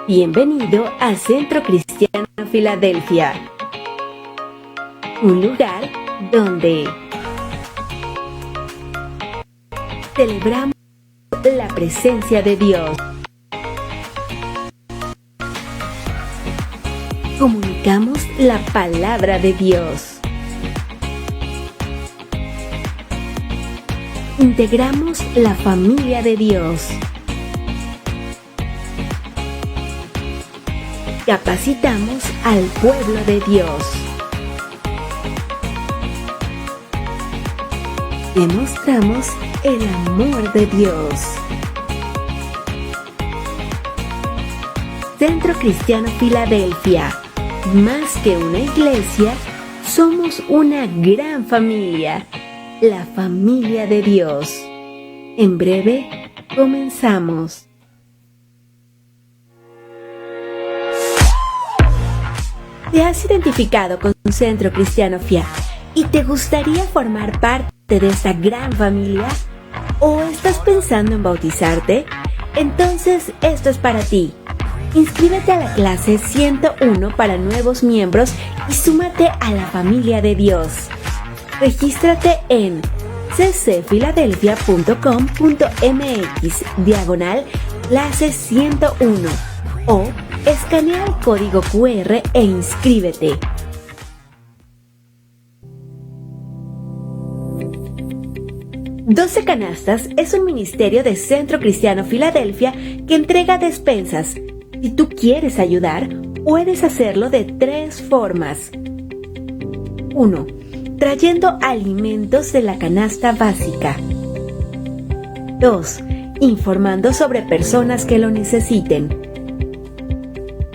Bienvenido al Centro Cristiano Filadelfia, un lugar donde celebramos la presencia de Dios, comunicamos la palabra de Dios, integramos la familia de Dios, capacitamos al pueblo de Dios, demostramos el amor de Dios. Centro Cristiano Filadelfia, más que una iglesia, somos una gran familia, la familia de Dios. En breve, comenzamos. ¿Te has identificado con un Centro Cristiano FIA y te gustaría formar parte de esta gran familia? ¿O estás pensando en bautizarte? Entonces esto es para ti. Inscríbete a la clase 101 para nuevos miembros y súmate a la familia de Dios. Regístrate en ccfiladelfia.com.mx/clase 101 o escanea el código QR e inscríbete. Doce Canastas es un ministerio de Centro Cristiano Filadelfia que entrega despensas. Si tú quieres ayudar, puedes hacerlo de tres formas. 1. Trayendo alimentos de la canasta básica. 2. Informando sobre personas que lo necesiten.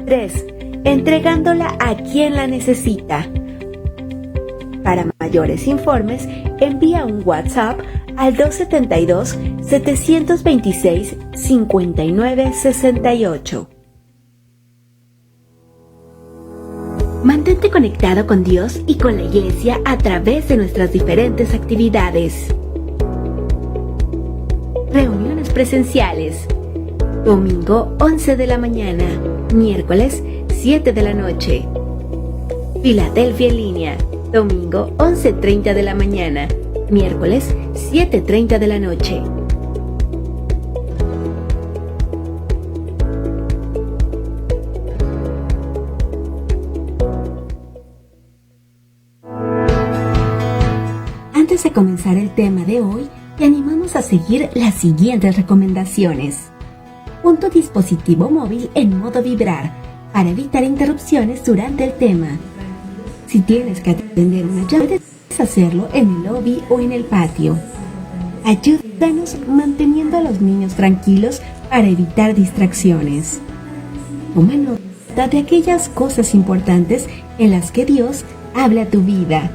3. Entregándola a quien la necesita. Para mayores informes, envía un WhatsApp al 272-726-5968. Mantente conectado con Dios y con la Iglesia a través de nuestras diferentes actividades. Reuniones presenciales. Domingo 11 de la mañana, miércoles 7 de la noche. Filadelfia en línea, domingo 11:30 de la mañana, miércoles 7:30 de la noche. Antes de comenzar el tema de hoy, te animamos a seguir las siguientes recomendaciones. Pon tu dispositivo móvil en modo vibrar para evitar interrupciones durante el tema. Si tienes que atender una llamada, puedes hacerlo en el lobby o en el patio. Ayúdanos manteniendo a los niños tranquilos para evitar distracciones. Toma nota de aquellas cosas importantes en las que Dios habla a tu vida.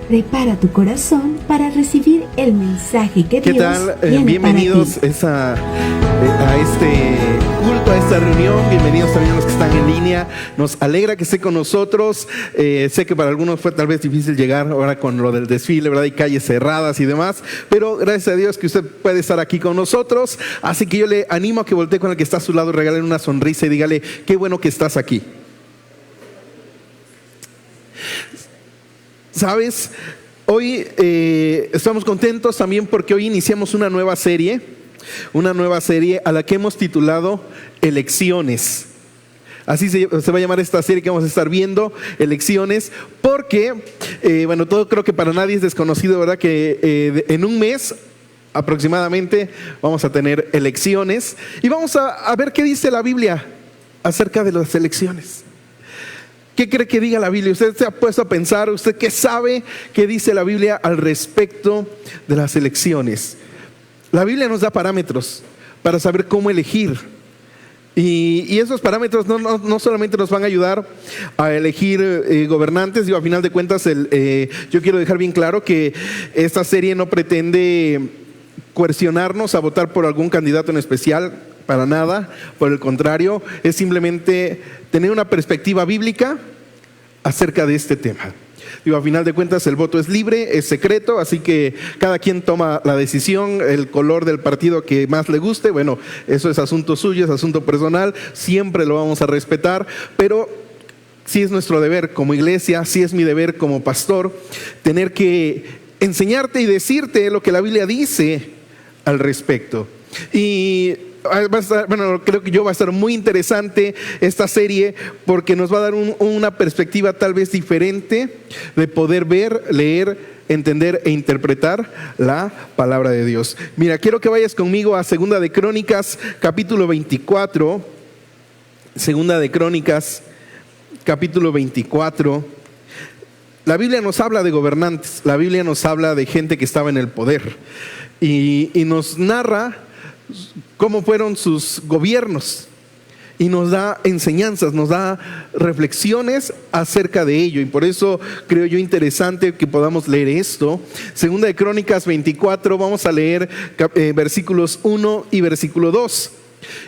Prepara tu corazón para recibir el mensaje que Dios tiene. Bienvenidos para ti. A este culto, a esta reunión. Bienvenidos también a los que están en línea. Nos alegra que esté con nosotros. Sé que para algunos fue tal vez difícil llegar ahora con lo del desfile, ¿verdad? Y calles cerradas y demás. Pero gracias a Dios que usted puede estar aquí con nosotros. Así que yo le animo a que voltee con el que está a su lado, regale una sonrisa y dígale: qué bueno que estás aquí. ¿Sabes? Hoy estamos contentos también porque hoy iniciamos una nueva serie a la que hemos titulado Elecciones. Así se va a llamar esta serie que vamos a estar viendo, Elecciones, porque, todo creo que para nadie es desconocido, ¿verdad? Que en un mes aproximadamente vamos a tener elecciones y vamos a ver qué dice la Biblia acerca de las elecciones. ¿Qué cree que diga la Biblia? ¿Usted se ha puesto a pensar? ¿Usted qué sabe que dice la Biblia al respecto de las elecciones? La Biblia nos da parámetros para saber cómo elegir. Y esos parámetros no solamente nos van a ayudar a elegir gobernantes. A final de cuentas, yo quiero dejar bien claro que esta serie no pretende coercionarnos a votar por algún candidato en especial. Para nada, por el contrario, es simplemente tener una perspectiva bíblica acerca de este tema. Digo, a final de cuentas el voto es libre, es secreto, así que cada quien toma la decisión, el color del partido que más le guste. Bueno, eso es asunto suyo, es asunto personal, siempre lo vamos a respetar, pero sí es nuestro deber como iglesia, sí es mi deber como pastor, tener que enseñarte y decirte lo que la Biblia dice al respecto. Y creo que va a estar muy interesante esta serie porque nos va a dar una perspectiva tal vez diferente de poder ver, leer, entender e interpretar la palabra de Dios. Mira, quiero que vayas conmigo a Segunda de Crónicas, capítulo 24. Segunda de Crónicas, capítulo 24. La Biblia nos habla de gobernantes, la Biblia nos habla de gente que estaba en el poder y nos narra cómo fueron sus gobiernos y nos da enseñanzas, nos da reflexiones acerca de ello, y por eso creo yo interesante que podamos leer esto. Segunda de Crónicas 24, vamos a leer versículos 1 y versículo 2.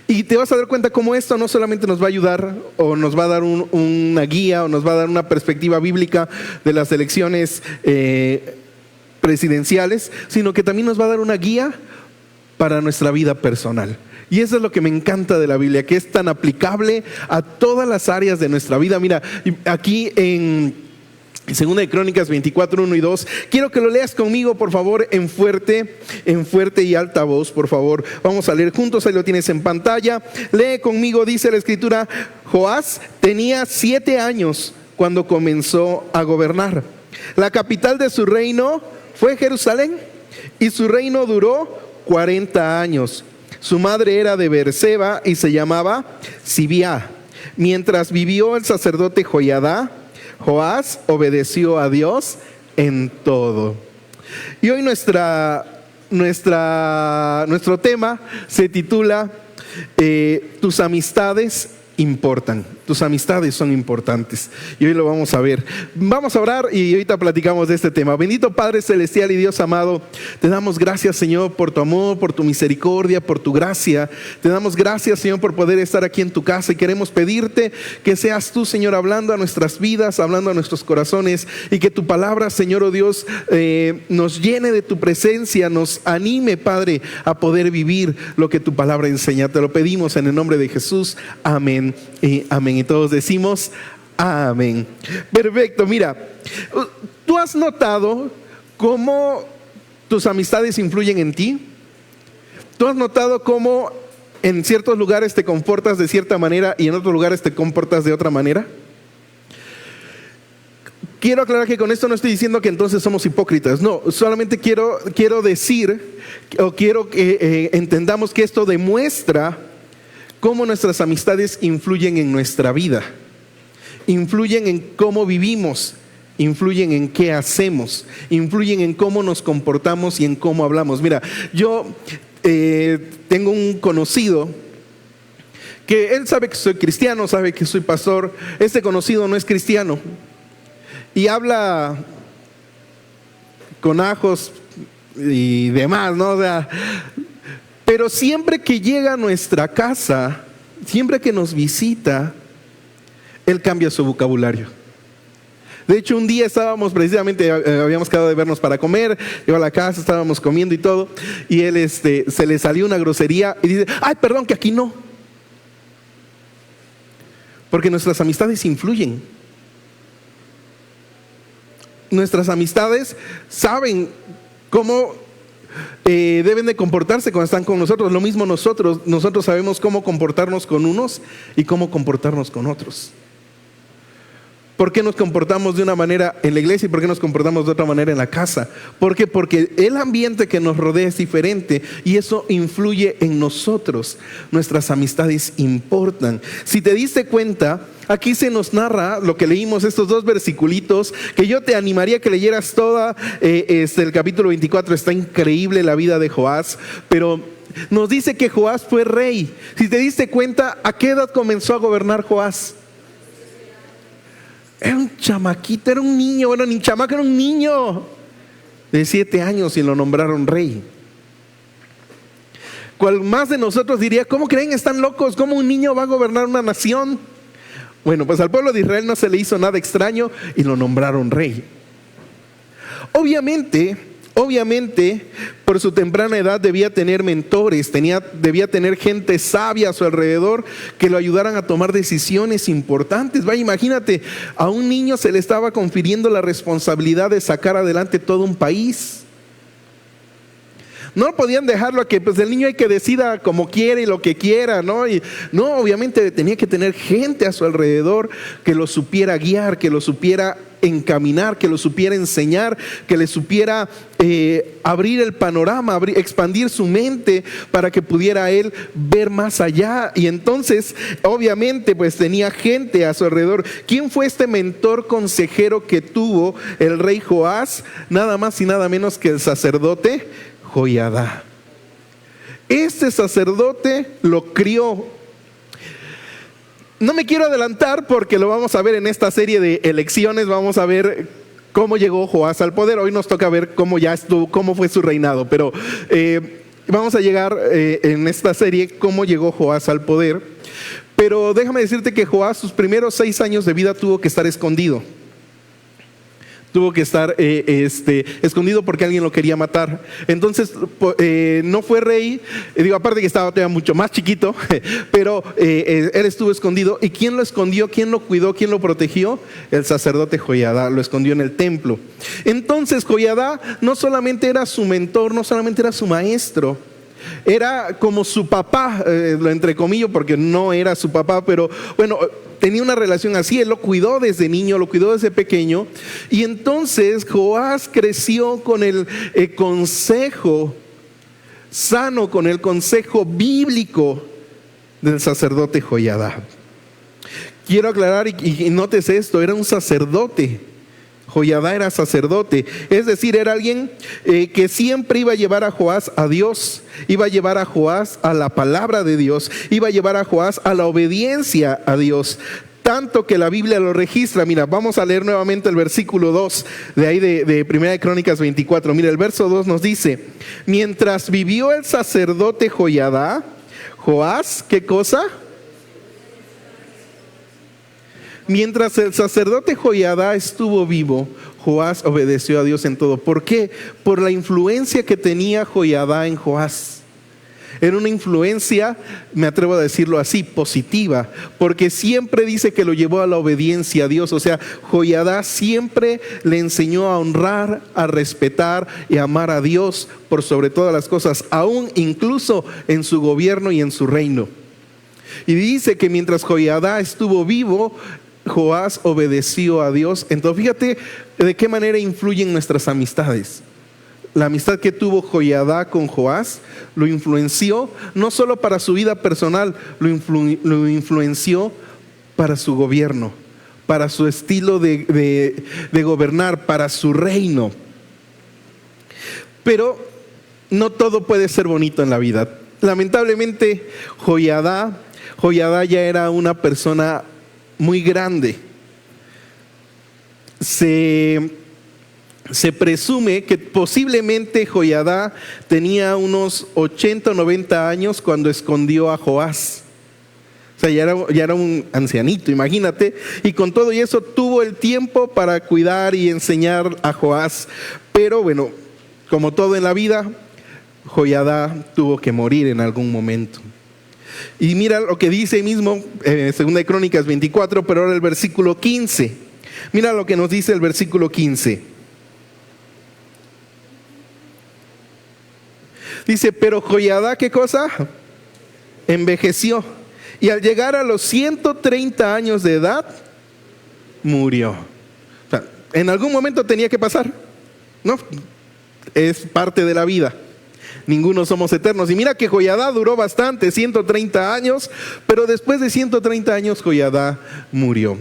Y te vas a dar cuenta cómo esto no solamente nos va a ayudar o nos va a dar una guía o nos va a dar una perspectiva bíblica de las elecciones presidenciales, sino que también nos va a dar una guía para nuestra vida personal. Y eso es lo que me encanta de la Biblia, que es tan aplicable a todas las áreas de nuestra vida. Mira, aquí en Segunda de Crónicas 24, 1 y 2, quiero que lo leas conmigo, por favor, en fuerte y alta voz, por favor. Vamos a leer juntos, ahí lo tienes en pantalla. Lee conmigo, dice la Escritura: Joás tenía 7 años cuando comenzó a gobernar. La capital de su reino fue Jerusalén, y su reino duró 40 años. Su madre era de Beerseba y se llamaba Zibiá. Mientras vivió el sacerdote Joiada, Joás obedeció a Dios en todo. Y hoy nuestro tema se titula Tus amistades importan. Tus amistades son importantes. Y hoy lo vamos a ver. Vamos a orar y ahorita platicamos de este tema. Bendito Padre Celestial y Dios amado, te damos gracias, Señor, por tu amor, por tu misericordia, por tu gracia. Te damos gracias, Señor, por poder estar aquí en tu casa, y queremos pedirte que seas tú, Señor, hablando a nuestras vidas, hablando a nuestros corazones, y que tu palabra, Señor, oh Dios, nos llene de tu presencia, nos anime, Padre, a poder vivir lo que tu palabra enseña. Te lo pedimos en el nombre de Jesús. Amén y amén. Y todos decimos amén. Perfecto. Mira, ¿tú has notado cómo tus amistades influyen en ti? ¿Tú has notado cómo en ciertos lugares te comportas de cierta manera y en otros lugares te comportas de otra manera? Quiero aclarar que con esto no estoy diciendo que entonces somos hipócritas. No, solamente quiero decir, o quiero que entendamos que esto demuestra cómo nuestras amistades influyen en nuestra vida, influyen en cómo vivimos, influyen en qué hacemos, influyen en cómo nos comportamos y en cómo hablamos. Mira, yo tengo un conocido que él sabe que soy cristiano, sabe que soy pastor. Este conocido no es cristiano y habla con ajos y demás, ¿no? O sea, pero siempre que llega a nuestra casa, siempre que nos visita, él cambia su vocabulario. De hecho, un día estábamos precisamente, habíamos quedado de vernos para comer, llegó a la casa, estábamos comiendo y todo, y él se le salió una grosería y dice: ay, perdón, que aquí no. Porque nuestras amistades influyen. Nuestras amistades saben cómo deben de comportarse cuando están con nosotros. Lo mismo nosotros sabemos cómo comportarnos con unos y cómo comportarnos con otros. ¿Por qué nos comportamos de una manera en la iglesia y por qué nos comportamos de otra manera en la casa? ¿Por qué? Porque el ambiente que nos rodea es diferente y eso influye en nosotros. Nuestras amistades importan. Si te diste cuenta, aquí se nos narra lo que leímos, estos 2 versiculitos, que yo te animaría a que leyeras toda el capítulo 24. Está increíble la vida de Joás, pero nos dice que Joás fue rey. Si te diste cuenta, ¿a qué edad comenzó a gobernar Joás? Era un chamaquito, era un niño, bueno, ni chamaco, era un niño de 7 años y lo nombraron rey. ¿Cuál más de nosotros diría: ¿cómo creen? Están locos? ¿Cómo un niño va a gobernar una nación? Bueno, pues al pueblo de Israel no se le hizo nada extraño y lo nombraron rey. Obviamente, por su temprana edad debía tener mentores, debía tener gente sabia a su alrededor que lo ayudaran a tomar decisiones importantes. Vaya, imagínate, a un niño se le estaba confiriendo la responsabilidad de sacar adelante todo un país. No podían dejarlo a que pues el niño hay que decida como quiere y lo que quiera, ¿no? Y no, obviamente tenía que tener gente a su alrededor que lo supiera guiar, que lo supiera encaminar, que lo supiera enseñar, que le supiera abrir el panorama, expandir su mente para que pudiera él ver más allá. Y entonces, obviamente, pues tenía gente a su alrededor. ¿Quién fue este mentor consejero que tuvo el rey Joás? Nada más y nada menos que el sacerdote Joiada. Este sacerdote lo crió. No me quiero adelantar porque lo vamos a ver en esta serie de elecciones. Vamos a ver cómo llegó Joás al poder. Hoy nos toca ver cómo fue su reinado. Pero vamos a llegar en esta serie cómo llegó Joás al poder. Pero déjame decirte que Joás sus primeros 6 años de vida tuvo que estar escondido. Tuvo que estar escondido porque alguien lo quería matar. Entonces no fue rey, aparte que estaba todavía mucho más chiquito, pero él estuvo escondido. ¿Y quién lo escondió? ¿Quién lo cuidó? ¿Quién lo protegió? El sacerdote Joiada lo escondió en el templo. Entonces Joiada no solamente era su mentor, no solamente era su maestro, era como su papá, lo entrecomillo porque no era su papá, pero bueno, tenía una relación así. Él lo cuidó desde niño, lo cuidó desde pequeño. Y entonces Joás creció con el consejo sano, con el consejo bíblico del sacerdote Joiada. Quiero aclarar y notes esto, era un sacerdote. Joiada era sacerdote, es decir, era alguien que siempre iba a llevar a Joás a Dios, iba a llevar a Joás a la palabra de Dios, iba a llevar a Joás a la obediencia a Dios, tanto que la Biblia lo registra. Mira, vamos a leer nuevamente el versículo 2 de ahí de Primera de Crónicas 24. Mira, el verso 2 nos dice: mientras vivió el sacerdote Joiada, Joás, ¿qué cosa? Mientras el sacerdote Joiada estuvo vivo, Joás obedeció a Dios en todo. ¿Por qué? Por la influencia que tenía Joiada en Joás. Era una influencia, me atrevo a decirlo así, positiva, porque siempre dice que lo llevó a la obediencia a Dios. O sea, Joiada siempre le enseñó a honrar, a respetar y a amar a Dios por sobre todas las cosas, aún incluso en su gobierno y en su reino. Y dice que mientras Joiada estuvo vivo, Joás obedeció a Dios. Entonces fíjate de qué manera influyen nuestras amistades. La amistad que tuvo Joiada con Joás lo influenció no solo para su vida personal, lo influenció para su gobierno, para su estilo de gobernar, para su reino. Pero no todo puede ser bonito en la vida. Lamentablemente Joiada ya era una persona muy grande. Se presume que posiblemente Joiada tenía unos 80 o 90 años cuando escondió a Joás. O sea, ya era un ancianito, imagínate. Y con todo y eso tuvo el tiempo para cuidar y enseñar a Joás. Pero bueno, como todo en la vida, Joiada tuvo que morir en algún momento. Y mira lo que dice mismo, Segunda de Crónicas 24, pero ahora el versículo 15. Mira lo que nos dice el versículo 15. Dice, pero Joiada, ¿qué cosa? Envejeció. Y al llegar a los 130 años de edad, murió. O sea, en algún momento tenía que pasar, ¿no? Es parte de la vida. Ninguno somos eternos. Y mira que Joiada duró bastante, 130 años, pero después de 130 años Joiada murió.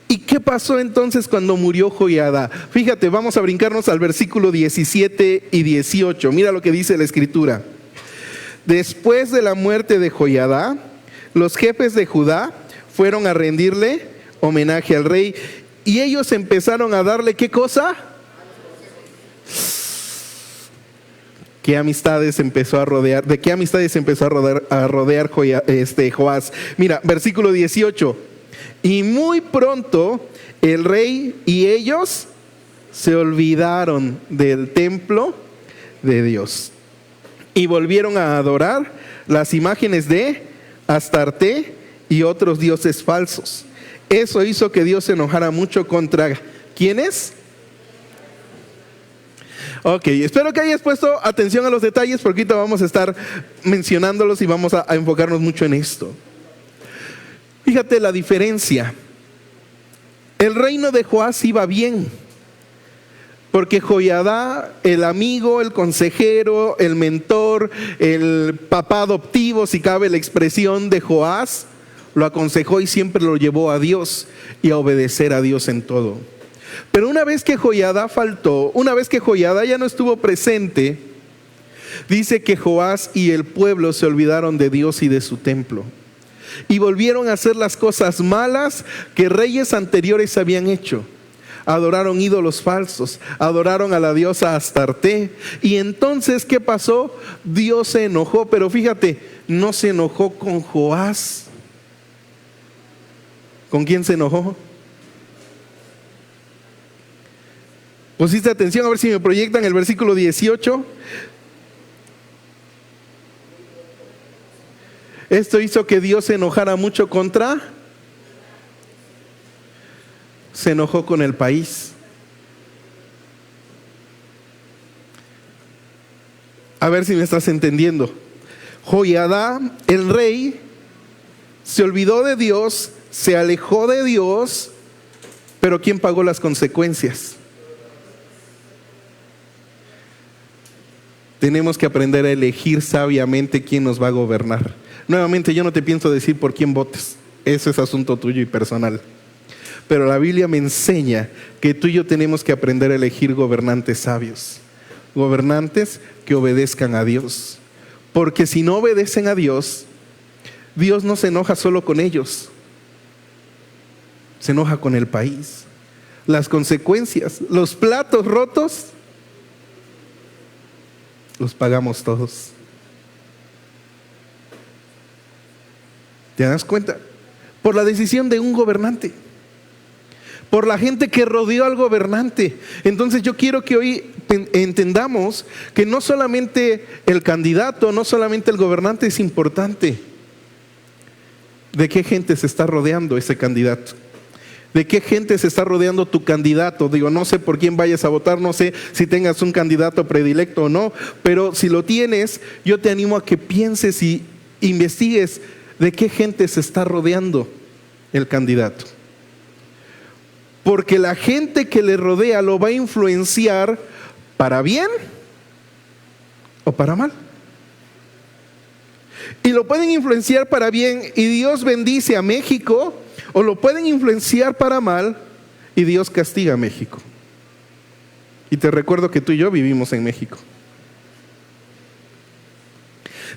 ¿Y qué pasó entonces cuando murió Joiada? Fíjate, vamos a brincarnos al versículo 17 y 18. Mira lo que dice la Escritura. Después de la muerte de Joiada, los jefes de Judá fueron a rendirle homenaje al rey y ellos empezaron a darle ¿qué cosa? ¿Qué amistades empezó a rodear? ¿De qué amistades empezó a rodear Joás? Mira, versículo 18. Y muy pronto el rey y ellos se olvidaron del templo de Dios y volvieron a adorar las imágenes de Astarte y otros dioses falsos. Eso hizo que Dios se enojara mucho contra ¿quiénes? Ok, espero que hayas puesto atención a los detalles porque ahorita vamos a estar mencionándolos y vamos a enfocarnos mucho en esto. Fíjate la diferencia. El reino de Joás iba bien, porque Joiada, el amigo, el consejero, el mentor, el papá adoptivo, si cabe la expresión de Joás, lo aconsejó y siempre lo llevó a Dios y a obedecer a Dios en todo. Pero una vez que Joiada faltó, una vez que Joiada ya no estuvo presente, dice que Joás y el pueblo se olvidaron de Dios y de su templo. Y volvieron a hacer las cosas malas que reyes anteriores habían hecho. Adoraron ídolos falsos, adoraron a la diosa Astarte. Y entonces, ¿qué pasó? Dios se enojó, pero fíjate, no se enojó con Joás. ¿Con quién se enojó? ¿Pusiste atención? A ver si me proyectan el versículo 18. Esto hizo que Dios se enojara mucho se enojó con el país. A ver si me estás entendiendo. Joiada, el rey, se olvidó de Dios, se alejó de Dios, pero ¿quién pagó las consecuencias? Tenemos que aprender a elegir sabiamente quién nos va a gobernar. Nuevamente, yo no te pienso decir por quién votes. Eso es asunto tuyo y personal. Pero la Biblia me enseña que tú y yo tenemos que aprender a elegir gobernantes sabios. Gobernantes que obedezcan a Dios. Porque si no obedecen a Dios, Dios no se enoja solo con ellos. Se enoja con el país. Las consecuencias, los platos rotos, los pagamos todos. ¿Te das cuenta? Por la decisión de un gobernante, por la gente que rodeó al gobernante. Entonces yo quiero que hoy entendamos que no solamente el candidato, no solamente el gobernante es importante. ¿De qué gente se está rodeando ese candidato? ¿De qué gente se está rodeando tu candidato? Digo, no sé por quién vayas a votar, no sé si tengas un candidato predilecto o no, pero si lo tienes, yo te animo a que pienses y investigues de qué gente se está rodeando el candidato. Porque la gente que le rodea lo va a influenciar para bien o para mal. Y lo pueden influenciar para bien y Dios bendice a México, o lo pueden influenciar para mal y Dios castiga a México. Y te recuerdo que tú y yo vivimos en México.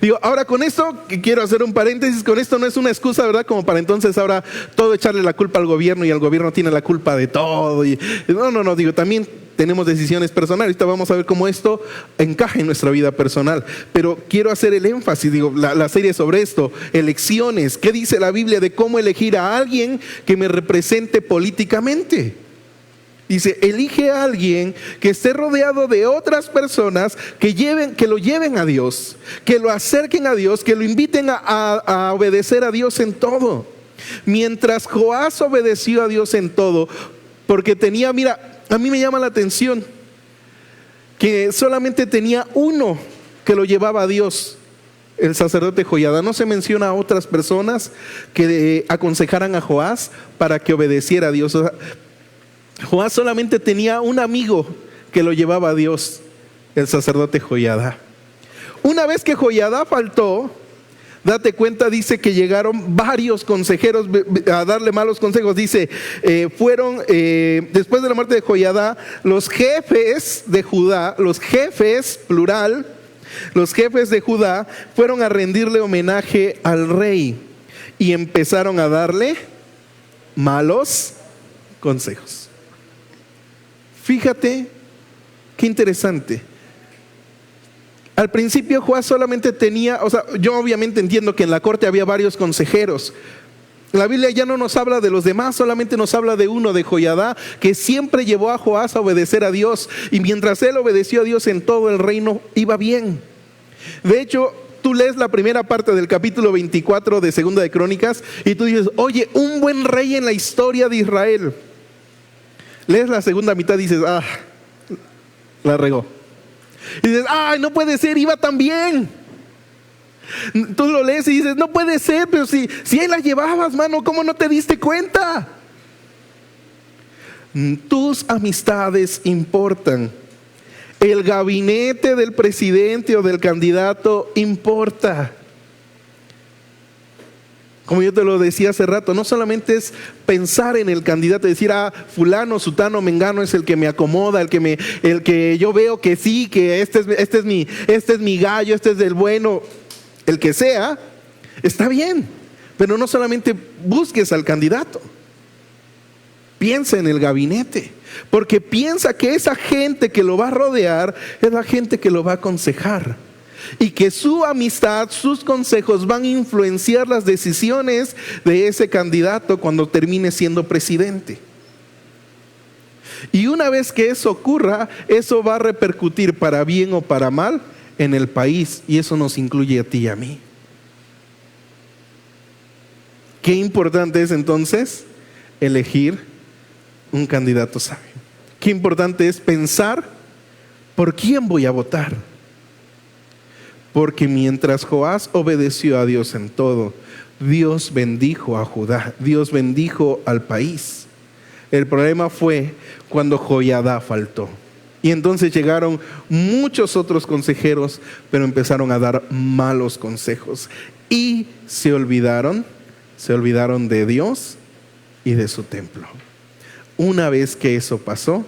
Digo, ahora con esto, quiero hacer un paréntesis, con esto no es una excusa, ¿verdad? Como para entonces ahora todo echarle la culpa al gobierno y el gobierno tiene la culpa de todo. No, digo, también tenemos decisiones personales. Ahorita vamos a ver cómo esto encaja en nuestra vida personal. Pero quiero hacer el énfasis, digo, la serie sobre esto, elecciones. ¿Qué dice la Biblia de cómo elegir a alguien que me represente políticamente? Dice, elige a alguien que esté rodeado de otras personas que lo lleven a Dios, que lo acerquen a Dios, que lo inviten a obedecer a Dios en todo. Mientras Joás obedeció a Dios en todo, porque tenía, mira, a mí me llama la atención que solamente tenía uno que lo llevaba a Dios, el sacerdote Joiada. No se menciona a otras personas que aconsejaran a Joás para que obedeciera a Dios. O sea, Joás solamente tenía un amigo que lo llevaba a Dios, el sacerdote Joiada. Una vez que Joiada faltó, date cuenta, dice que llegaron varios consejeros a darle malos consejos. Dice, fueron, después de la muerte de Joiada, los jefes de Judá, los jefes, plural, los jefes de Judá fueron a rendirle homenaje al rey y empezaron a darle malos consejos. Fíjate, qué interesante. Al principio Joás solamente tenía, o sea, yo obviamente entiendo que en la corte había varios consejeros, La Biblia ya no nos habla de los demás, solamente nos habla de uno, de Joiada, que siempre llevó a Joás a obedecer a Dios. Y mientras él obedeció a Dios en todo el reino, iba bien. De hecho, tú lees la primera parte del capítulo 24 de Segunda de Crónicas y tú dices, oye, un buen rey en la historia de Israel. Lees la segunda mitad y dices, la regó. Y dices, no puede ser, iba tan bien. Tú lo lees y dices, no puede ser, pero si ahí la llevabas, mano, ¿cómo no te diste cuenta? Tus amistades importan. El gabinete del presidente o del candidato importa. Como yo te lo decía hace rato, no solamente es pensar en el candidato y decir, fulano, sutano, mengano es el que me acomoda, el que yo veo que sí, que este es mi gallo, este es el bueno, el que sea, está bien. Pero no solamente busques al candidato, piensa en el gabinete, porque piensa que esa gente que lo va a rodear es la gente que lo va a aconsejar. Y que su amistad, sus consejos van a influenciar las decisiones de ese candidato cuando termine siendo presidente. Y una vez que eso ocurra, eso va a repercutir para bien o para mal en el país. Y eso nos incluye a ti y a mí. Qué importante es entonces elegir un candidato sabio. Qué importante es pensar por quién voy a votar. Porque mientras Joás obedeció a Dios en todo, Dios bendijo a Judá, Dios bendijo al país. El problema fue cuando Joiada faltó. Y entonces llegaron muchos otros consejeros, pero empezaron a dar malos consejos. Y se olvidaron de Dios y de su templo. Una vez que eso pasó,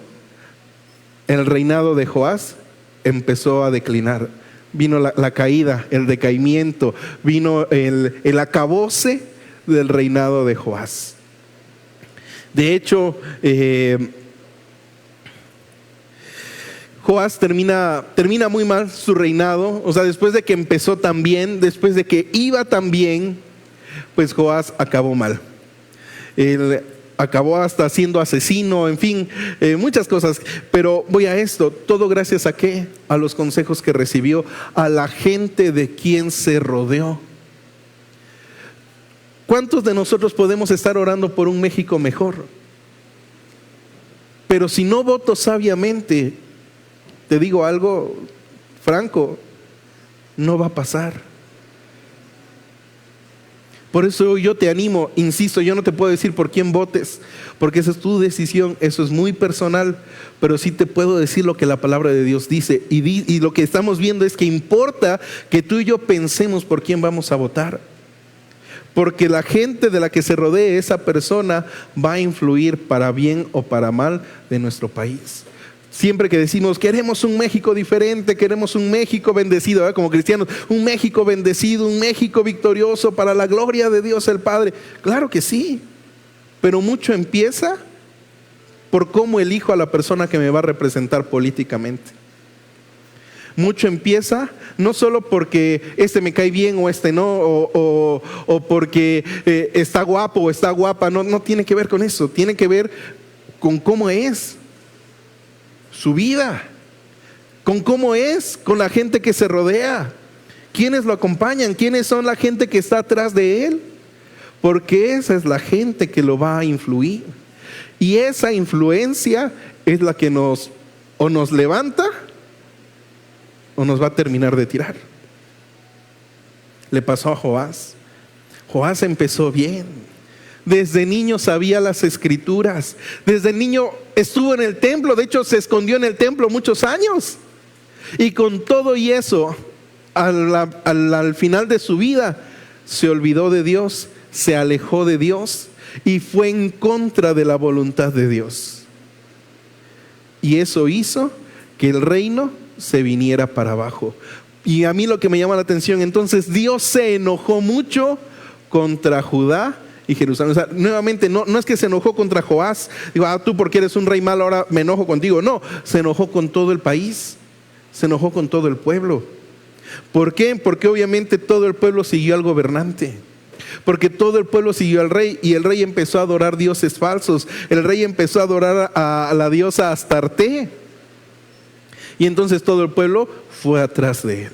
el reinado de Joás empezó a declinar. Vino la caída, el decaimiento, vino el acabose del reinado de Joás. De hecho, Joás termina muy mal su reinado. O sea, después de que empezó tan bien, después de que iba tan bien, pues Joás acabó mal. Acabó hasta siendo asesino, en fin, muchas cosas. Pero voy a esto, todo gracias a ¿qué? A los consejos que recibió, a la gente de quien se rodeó. ¿Cuántos de nosotros podemos estar orando por un México mejor? Pero si no voto sabiamente, te digo algo franco, no va a pasar. Por eso yo te animo, insisto, yo no te puedo decir por quién votes, porque esa es tu decisión, eso es muy personal, pero sí te puedo decir lo que la palabra de Dios dice. Y lo que estamos viendo es que importa que tú y yo pensemos por quién vamos a votar, porque la gente de la que se rodee esa persona va a influir para bien o para mal de nuestro país. Siempre que decimos, queremos un México diferente, queremos un México bendecido, como cristianos, un México bendecido, un México victorioso para la gloria de Dios el Padre. Claro que sí, pero mucho empieza por cómo elijo a la persona que me va a representar políticamente. Mucho empieza no solo porque este me cae bien o este no, o porque está guapo o está guapa, no tiene que ver con eso, tiene que ver con cómo es su vida, con cómo es, con la gente que se rodea, quiénes lo acompañan, quiénes son la gente que está atrás de él, porque esa es la gente que lo va a influir. Y esa influencia es la que nos levanta o nos va a terminar de tirar. Le pasó a Joás. Joás empezó bien. Desde niño sabía las escrituras. Desde niño estuvo en el templo. De hecho, se escondió en el templo muchos años. Y con todo y eso, al final de su vida, se olvidó de Dios, se alejó de Dios y fue en contra de la voluntad de Dios. Y eso hizo que el reino se viniera para abajo. Y a mí lo que me llama la atención, entonces Dios se enojó mucho contra Judá y Jerusalén. O sea, nuevamente, no es que se enojó contra Joás. Digo, tú porque eres un rey malo ahora me enojo contigo. No, se enojó con todo el país. Se enojó con todo el pueblo. ¿Por qué? Porque obviamente todo el pueblo siguió al gobernante. porque todo el pueblo siguió al rey y el rey empezó a adorar dioses falsos. El rey empezó a adorar a la diosa Astarte. Y entonces todo el pueblo fue atrás de él.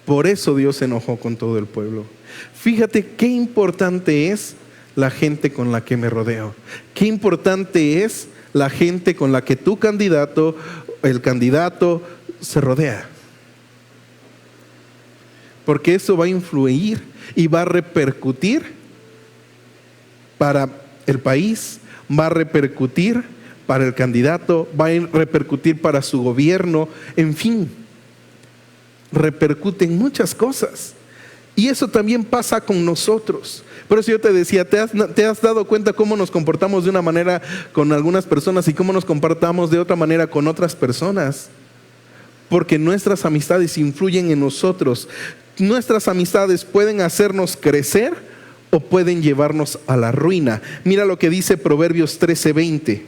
Por eso Dios se enojó con todo el pueblo. Fíjate qué importante es la gente con la que me rodeo. Qué importante es la gente con la que tu candidato, el candidato, se rodea. Porque eso va a influir y va a repercutir para el país, va a repercutir para el candidato, va a repercutir para su gobierno, en fin, repercute en muchas cosas. Y eso también pasa con nosotros. Por eso yo te decía, ¿te has dado cuenta cómo nos comportamos de una manera con algunas personas y cómo nos comportamos de otra manera con otras personas? Porque nuestras amistades influyen en nosotros. Nuestras amistades pueden hacernos crecer o pueden llevarnos a la ruina. Mira lo que dice Proverbios 13:20.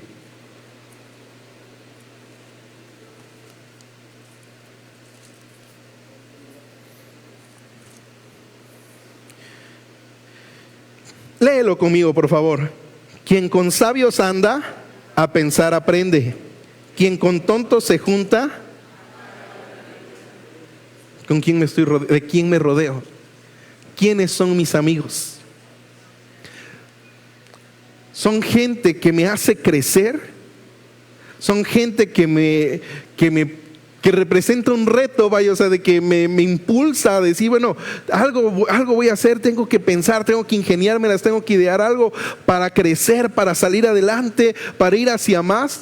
Léelo conmigo, por favor. Quien con sabios anda, a pensar aprende. Quien con tontos se junta, ¿con quién ¿de quién me rodeo? ¿Quiénes son mis amigos? Son gente que me hace crecer. Son gente que representa un reto, vaya, o sea, de que me impulsa a decir, bueno, algo voy a hacer, tengo que pensar, tengo que ingeniármelas, tengo que idear algo para crecer, para salir adelante, para ir hacia más.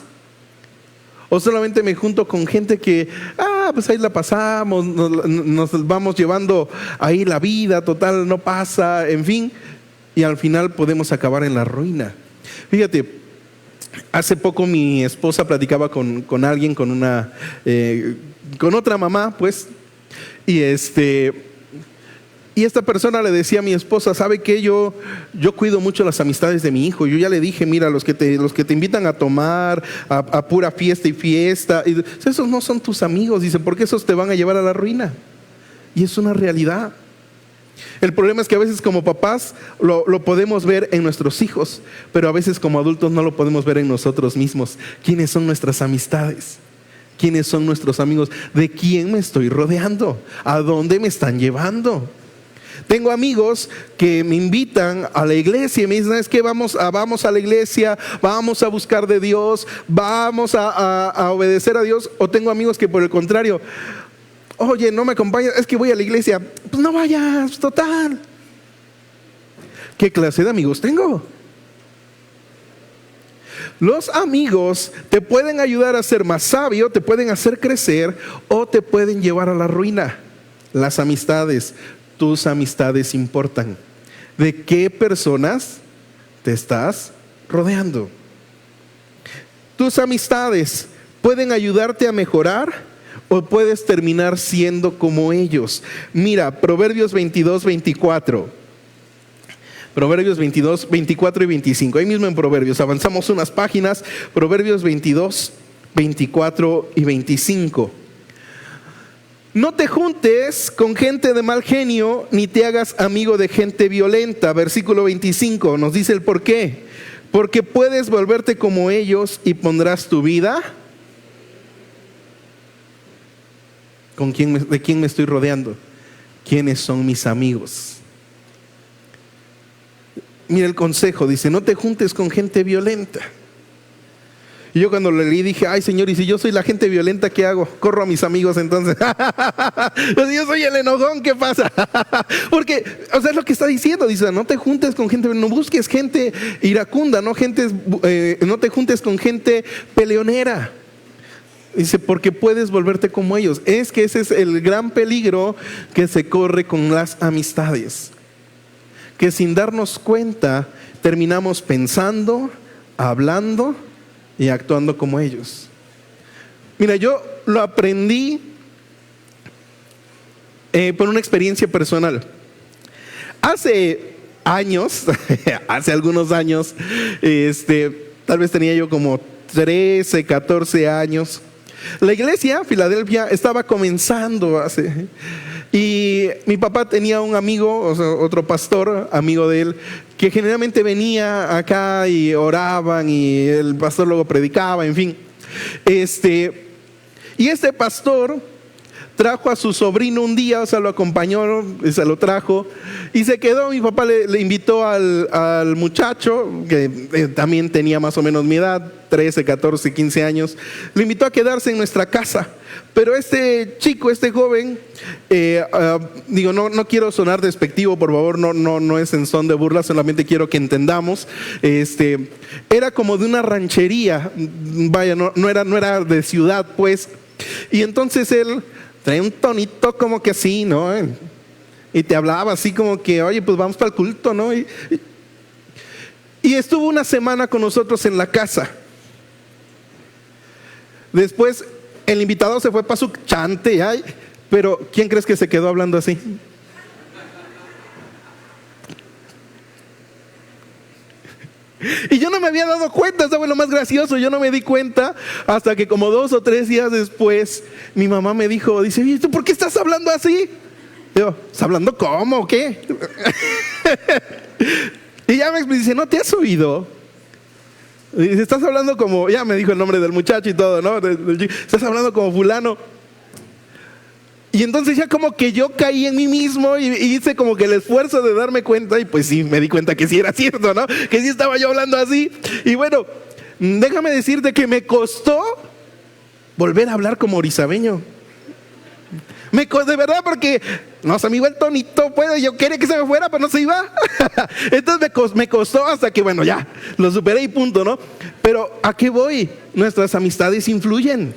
O solamente me junto con gente que, pues ahí la pasamos, nos vamos llevando ahí la vida, total, no pasa, en fin, y al final podemos acabar en la ruina. Fíjate, hace poco mi esposa platicaba con alguien, con otra mamá, pues, y esta persona le decía a mi esposa, ¿sabe qué? Yo cuido mucho las amistades de mi hijo. Yo ya le dije, mira, los que te invitan a tomar, a pura fiesta y fiesta, esos no son tus amigos, dice, porque esos te van a llevar a la ruina. Y es una realidad. El problema es que a veces como papás lo podemos ver en nuestros hijos, pero a veces como adultos no lo podemos ver en nosotros mismos. ¿Quiénes son nuestras amistades? ¿Quiénes son nuestros amigos? ¿De quién me estoy rodeando? ¿A dónde me están llevando? Tengo amigos que me invitan a la iglesia y me dicen, ¿sabes qué? Vamos a la iglesia, vamos a buscar de Dios, vamos a obedecer a Dios. O tengo amigos que por el contrario, oye, no me acompañas, es que voy a la iglesia. Pues no vayas, total. ¿Qué clase de amigos tengo? Los amigos te pueden ayudar a ser más sabio, te pueden hacer crecer o te pueden llevar a la ruina. Las amistades, tus amistades importan. ¿De qué personas te estás rodeando? Tus amistades pueden ayudarte a mejorar o puedes terminar siendo como ellos. Mira, Proverbios 22:24. Proverbios 22, 24 y 25. Ahí mismo en Proverbios, avanzamos unas páginas. Proverbios 22, 24 y 25. No te juntes con gente de mal genio, ni te hagas amigo de gente violenta. Versículo 25 nos dice el por qué. Porque puedes volverte como ellos y pondrás tu vida. ¿De quién me estoy rodeando? ¿Quiénes son mis amigos? Mira el consejo, dice, no te juntes con gente violenta. Y yo cuando lo leí dije, ay Señor, y si yo soy la gente violenta, ¿qué hago? Corro a mis amigos entonces. Si yo soy el enojón, ¿qué pasa? Porque, o sea, es lo que está diciendo, dice, no te juntes con gente, no busques gente iracunda, no te juntes con gente peleonera. Dice, porque puedes volverte como ellos. Es que ese es el gran peligro que se corre con las amistades. Que sin darnos cuenta terminamos pensando, hablando y actuando como ellos. Mira, yo lo aprendí por una experiencia personal. Hace años, hace algunos años, tal vez tenía yo como 13, 14 años. La iglesia, Filadelfia, estaba comenzando Y mi papá tenía un amigo, o sea, otro pastor, amigo de él, que generalmente venía acá y oraban y el pastor luego predicaba, en fin. Y este pastor trajo a su sobrino un día, o sea, lo acompañó, se lo trajo y se quedó. Mi papá le invitó al muchacho, que también tenía más o menos mi edad, 13, 14, 15 años, lo invitó a quedarse en nuestra casa. Pero este chico, este joven, no quiero sonar despectivo, por favor, no es en son de burla, solamente quiero que entendamos. Era como de una ranchería, vaya, no era de ciudad, pues. Y entonces él trae un tonito como que así, ¿no? Y te hablaba así como que, oye, pues vamos para el culto, ¿no? Y estuvo una semana con nosotros en la casa. Después el invitado se fue para su chante, ay, pero ¿quién crees que se quedó hablando así? Y yo no me había dado cuenta, eso fue lo más gracioso, yo no me di cuenta hasta que como 2 o 3 días después mi mamá me dijo, dice, ¿y tú por qué estás hablando así? Yo, ¿estás hablando cómo o qué? Y ya me dice, ¿no te has oído? Y dice, estás hablando como, ya me dijo el nombre del muchacho y todo, ¿no? Estás hablando como fulano. Y entonces ya como que yo caí en mí mismo y hice como que el esfuerzo de darme cuenta, y pues sí, me di cuenta que sí era cierto, ¿no? Que sí estaba yo hablando así. Y bueno, déjame decirte que me costó volver a hablar como orizabeño. De verdad, porque no se me iba el tonito, pues yo quería que se me fuera, pero no se iba. Entonces me costó hasta que, bueno, ya, lo superé y punto, ¿no? Pero ¿a qué voy? Nuestras amistades influyen.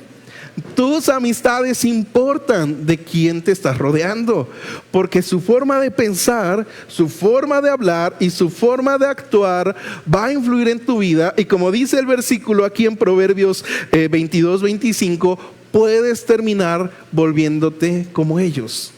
Tus amistades importan de quién te estás rodeando, porque su forma de pensar, su forma de hablar y su forma de actuar va a influir en tu vida. Y como dice el versículo aquí en Proverbios 22, 25, puedes terminar volviéndote como ellos.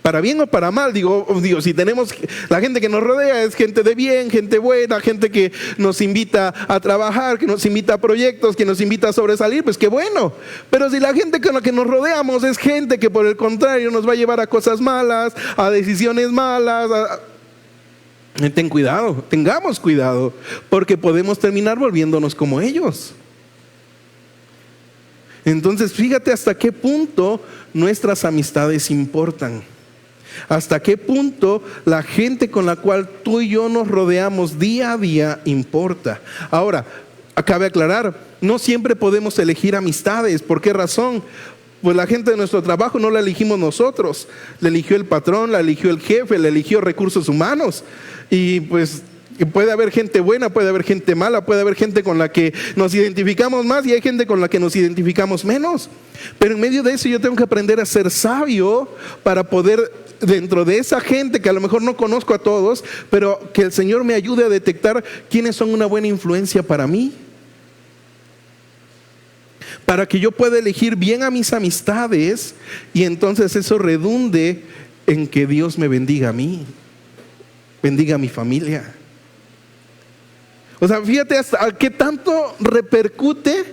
Para bien o para mal, digo, si tenemos la gente que nos rodea es gente de bien, gente buena, gente que nos invita a trabajar, que nos invita a proyectos, que nos invita a sobresalir, pues qué bueno. Pero si la gente con la que nos rodeamos es gente que por el contrario nos va a llevar a cosas malas, a decisiones malas, ten cuidado, tengamos cuidado, porque podemos terminar volviéndonos como ellos. Entonces, fíjate hasta qué punto nuestras amistades importan. Hasta qué punto la gente con la cual tú y yo nos rodeamos día a día importa. Ahora, cabe aclarar, no siempre podemos elegir amistades. ¿Por qué razón? Pues la gente de nuestro trabajo no la elegimos nosotros. La eligió el patrón, la eligió el jefe, la eligió recursos humanos. Y pues puede haber gente buena, puede haber gente mala, puede haber gente con la que nos identificamos más y hay gente con la que nos identificamos menos. Pero en medio de eso yo tengo que aprender a ser sabio para poder, dentro de esa gente que a lo mejor no conozco a todos, pero que el Señor me ayude a detectar quiénes son una buena influencia para mí, para que yo pueda elegir bien a mis amistades y entonces eso redunde en que Dios me bendiga a mí, bendiga a mi familia. O sea, fíjate hasta qué tanto repercute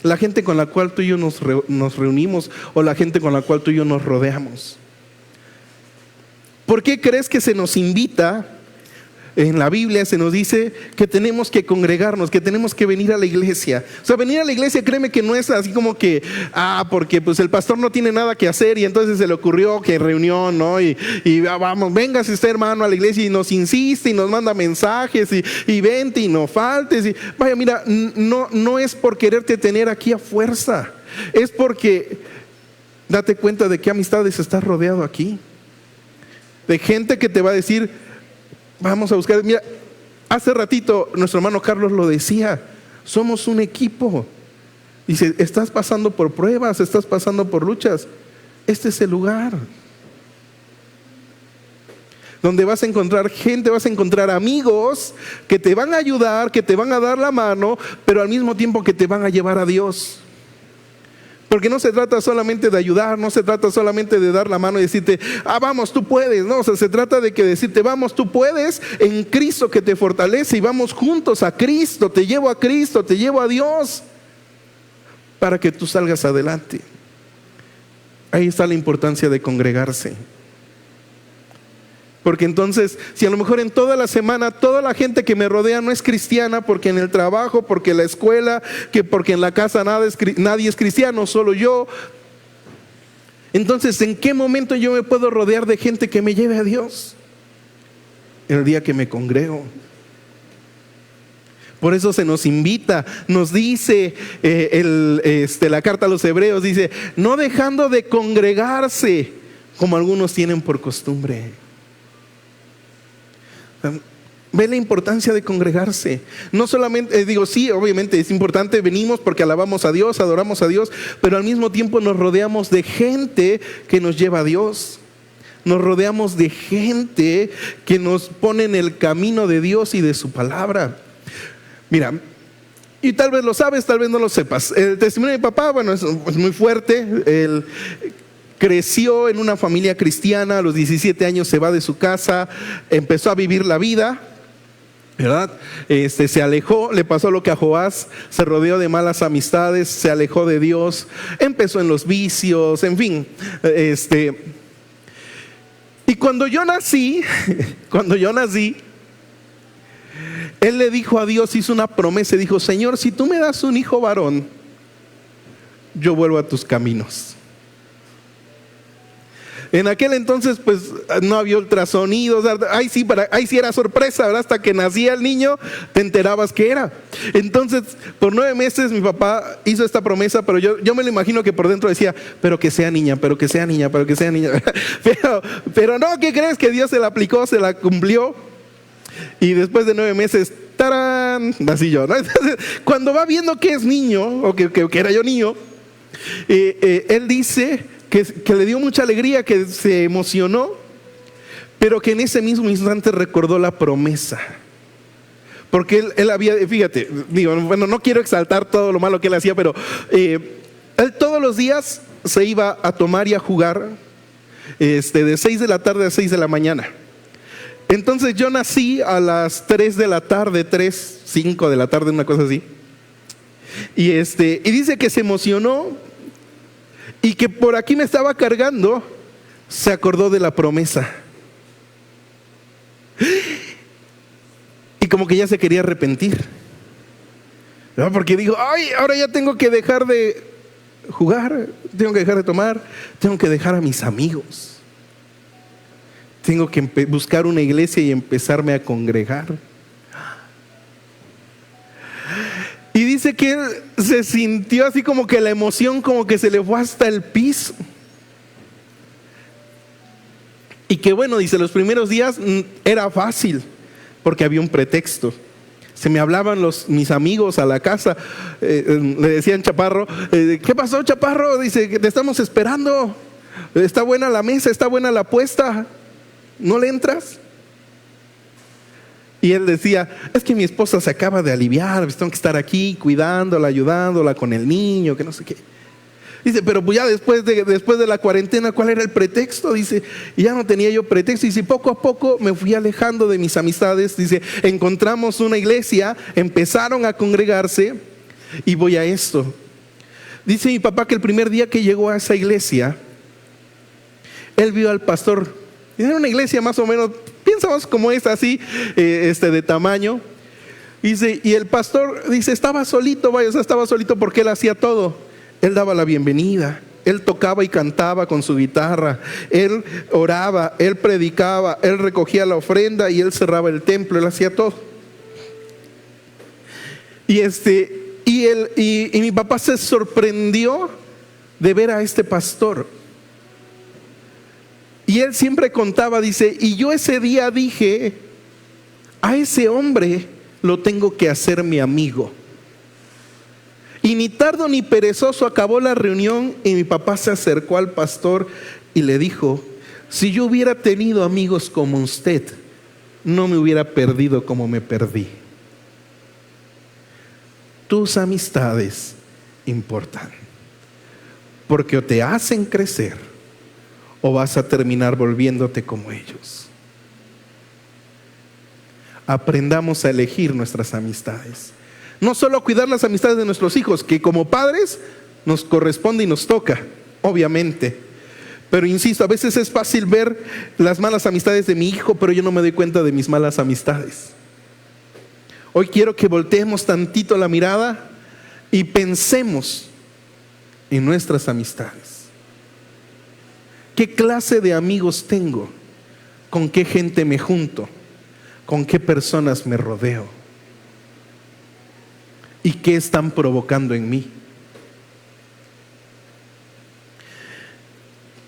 la gente con la cual tú y yo nos reunimos o la gente con la cual tú y yo nos rodeamos. ¿Por qué crees que se nos invita? En la Biblia se nos dice que tenemos que congregarnos, que tenemos que venir a la iglesia. O sea, venir a la iglesia, créeme que no es así como que, porque pues el pastor no tiene nada que hacer y entonces se le ocurrió que reunión, ¿no? Y vamos, véngase usted hermano a la iglesia y nos insiste y nos manda mensajes y vente y no faltes. Y, vaya, mira, no es por quererte tener aquí a fuerza, es porque date cuenta de qué amistades estás rodeado aquí. De gente que te va a decir, vamos a buscar. Mira, hace ratito nuestro hermano Carlos lo decía, somos un equipo. Dice, estás pasando por pruebas, estás pasando por luchas. Este es el lugar donde vas a encontrar gente, vas a encontrar amigos que te van a ayudar, que te van a dar la mano, pero al mismo tiempo que te van a llevar a Dios. Porque no se trata solamente de ayudar, no se trata solamente de dar la mano y decirte, vamos, tú puedes. No, o sea, se trata de que decirte, vamos, tú puedes en Cristo que te fortalece y vamos juntos a Cristo, te llevo a Dios para que tú salgas adelante. Ahí está la importancia de congregarse. Porque entonces, si a lo mejor en toda la semana toda la gente que me rodea no es cristiana, porque en el trabajo, porque en la escuela, porque en la casa nadie es cristiano, solo yo. Entonces, ¿en qué momento yo me puedo rodear de gente que me lleve a Dios? El día que me congrego. Por eso se nos invita, nos dice la carta a los Hebreos, dice, no dejando de congregarse, como algunos tienen por costumbre. Ve la importancia de congregarse. No solamente, sí, obviamente es importante, venimos porque alabamos a Dios, adoramos a Dios, pero al mismo tiempo nos rodeamos de gente que nos lleva a Dios. Nos rodeamos de gente que nos pone en el camino de Dios y de su palabra. Mira, y tal vez lo sabes, tal vez no lo sepas. El testimonio de mi papá, bueno, es muy fuerte. Él creció en una familia cristiana, a los 17 años se va de su casa, empezó a vivir la vida, ¿verdad? Se alejó, le pasó lo que a Joás, se rodeó de malas amistades, se alejó de Dios, empezó en los vicios, en fin. Y cuando yo nací, él le dijo a Dios, hizo una promesa y dijo, Señor, si tú me das un hijo varón, yo vuelvo a tus caminos. En aquel entonces pues no había ultrasonidos, ahí sí era sorpresa, ¿verdad? Hasta que nacía el niño te enterabas que era. Entonces por 9 meses mi papá hizo esta promesa, pero yo me lo imagino que por dentro decía, pero que sea niña, pero que sea niña, pero que sea niña. Pero no, ¿qué crees? Que Dios se la aplicó, se la cumplió. Y después de 9 meses, ¡tarán!, nací yo, ¿no? Entonces, cuando va viendo que es niño, o que era yo niño, él dice que le dio mucha alegría, que se emocionó, pero que en ese mismo instante recordó la promesa. Porque él había, fíjate, bueno, no quiero exaltar todo lo malo que él hacía, pero él todos los días se iba a tomar y a jugar de 6 de la tarde a 6 de la mañana. Entonces yo nací a las 3 de la tarde, 5 de la tarde, una cosa así. Y dice que se emocionó y que por aquí me estaba cargando, se acordó de la promesa. Y como que ya se quería arrepentir, ¿no? Porque dijo, ay, ahora ya tengo que dejar de jugar, tengo que dejar de tomar, tengo que dejar a mis amigos. Tengo que buscar una iglesia y empezarme a congregar. Y dice que él se sintió así como que la emoción como que se le fue hasta el piso. Y que bueno, dice, los primeros días era fácil porque había un pretexto. Se me hablaban mis amigos a la casa, le decían Chaparro, ¿qué pasó, Chaparro? Dice, que te estamos esperando, está buena la mesa, está buena la apuesta, ¿no le entras? Y él decía, es que mi esposa se acaba de aliviar, pues tengo que estar aquí cuidándola, ayudándola con el niño, que no sé qué. Dice, pero pues ya después de la cuarentena, ¿cuál era el pretexto? Dice, y ya no tenía yo pretexto. Dice, poco a poco me fui alejando de mis amistades. Dice, encontramos una iglesia, empezaron a congregarse y voy a esto. Dice mi papá que el primer día que llegó a esa iglesia, él vio al pastor. Era una iglesia más o menos, piensamos como esta, así, de tamaño. Dice, y el pastor, dice, estaba solito, vaya, o sea, estaba solito porque él hacía todo. Él daba la bienvenida, él tocaba y cantaba con su guitarra, él oraba, él predicaba, él recogía la ofrenda y él cerraba el templo, él hacía todo. Y mi papá se sorprendió de ver a este pastor. Y él siempre contaba, dice, y yo ese día dije, a ese hombre lo tengo que hacer mi amigo. Y ni tardo ni perezoso acabó la reunión y mi papá se acercó al pastor y le dijo, si yo hubiera tenido amigos como usted, no me hubiera perdido como me perdí. Tus amistades importan, porque o te hacen crecer o vas a terminar volviéndote como ellos. Aprendamos a elegir nuestras amistades. No solo cuidar las amistades de nuestros hijos, que como padres nos corresponde y nos toca, obviamente, Pero insisto, a veces es fácil ver las malas amistades de mi hijo, pero yo no me doy cuenta de mis malas amistades. Hoy quiero que volteemos tantito la mirada y pensemos en nuestras amistades. ¿Qué clase de amigos tengo? ¿Con qué gente me junto? ¿Con qué personas me rodeo? ¿Y qué están provocando en mí?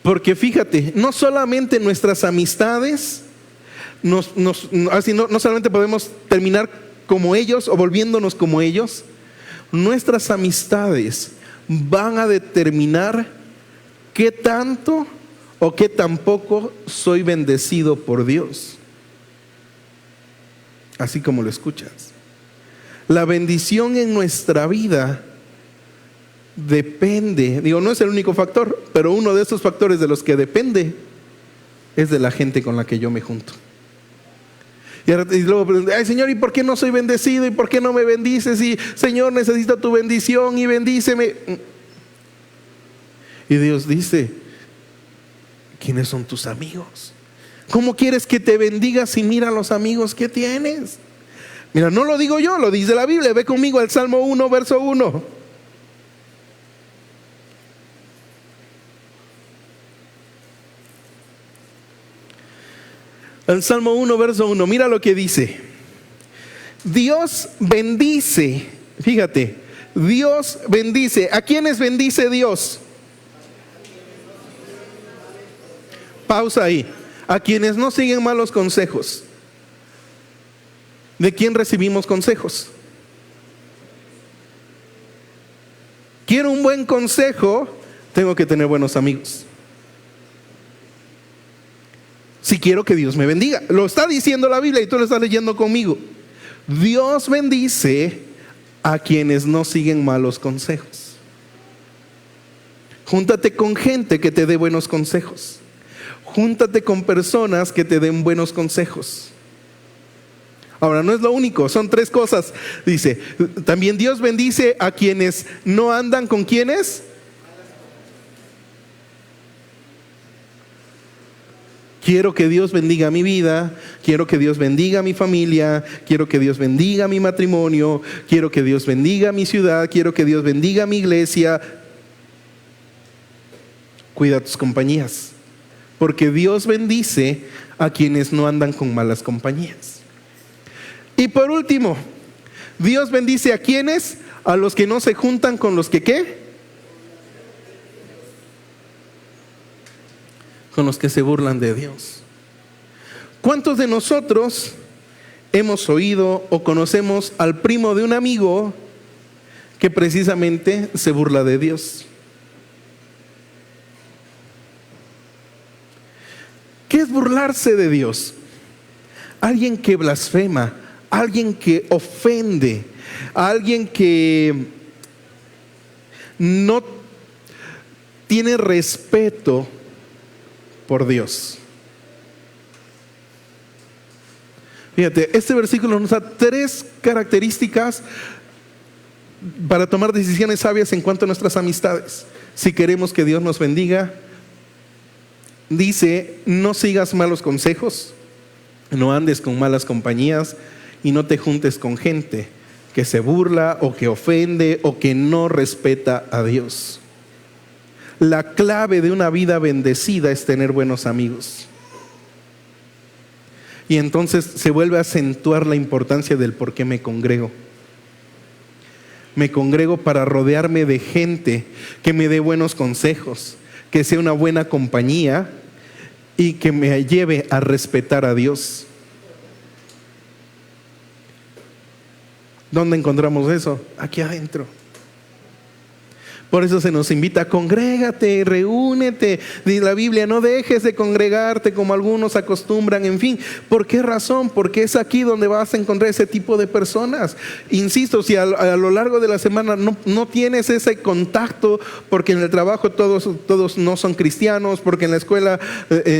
Porque fíjate, no solamente nuestras amistades, no solamente podemos terminar como ellos o volviéndonos como ellos, nuestras amistades van a determinar qué tanto o qué tan poco soy bendecido por Dios. Así como lo escuchas. La bendición en nuestra vida depende, no es el único factor, pero uno de esos factores de los que depende es de la gente con la que yo me junto. Y luego pregunto, ay Señor, ¿y por qué no soy bendecido? ¿Y por qué no me bendices? Y Señor, necesito tu bendición y bendíceme. Y Dios dice, ¿quiénes son tus amigos? ¿Cómo quieres que te bendiga si mira los amigos que tienes? Mira, no lo digo yo, lo dice la Biblia. Ve conmigo al Salmo 1, verso 1. El Salmo 1, verso 1, mira lo que dice. Dios bendice, fíjate, Dios bendice. ¿A quiénes bendice Dios? Pausa ahí. A quienes no siguen malos consejos. ¿De quién recibimos consejos? Quiero un buen consejo, tengo que tener buenos amigos. Si quiero que Dios me bendiga. Lo está diciendo la Biblia y tú lo estás leyendo conmigo. Dios bendice a quienes no siguen malos consejos. Júntate con gente que te dé buenos consejos. Júntate con personas que te den buenos consejos. Ahora, no es lo único, son 3 cosas. Dice, también Dios bendice a quienes no andan con ¿quiénes? Quiero que Dios bendiga mi vida, quiero que Dios bendiga mi familia, quiero que Dios bendiga mi matrimonio, quiero que Dios bendiga mi ciudad, quiero que Dios bendiga mi iglesia. Cuida tus compañías, porque Dios bendice a quienes no andan con malas compañías. Y por último, Dios bendice a quienes, a los que no se juntan con los que ¿qué? Con los que se burlan de Dios. ¿Cuántos de nosotros hemos oído o conocemos al primo de un amigo que precisamente se burla de Dios? ¿Qué es burlarse de Dios? Alguien que blasfema, alguien que ofende, alguien que no tiene respeto por Dios. Fíjate, este versículo nos da 3 características para tomar decisiones sabias en cuanto a nuestras amistades. Si queremos que Dios nos bendiga, dice, no sigas malos consejos, no andes con malas compañías y no te juntes con gente que se burla o que ofende o que no respeta a Dios. La clave de una vida bendecida es tener buenos amigos. Y entonces se vuelve a acentuar la importancia del por qué me congrego. Me congrego para rodearme de gente que me dé buenos consejos, que sea una buena compañía y que me lleve a respetar a Dios. ¿Dónde encontramos eso? Aquí adentro. Por eso se nos invita, congrégate, reúnete. Dice la Biblia, no dejes de congregarte como algunos acostumbran, en fin. ¿Por qué razón? Porque es aquí donde vas a encontrar ese tipo de personas. Insisto, si a lo largo de la semana no tienes ese contacto, porque en el trabajo todos no son cristianos, porque en la escuela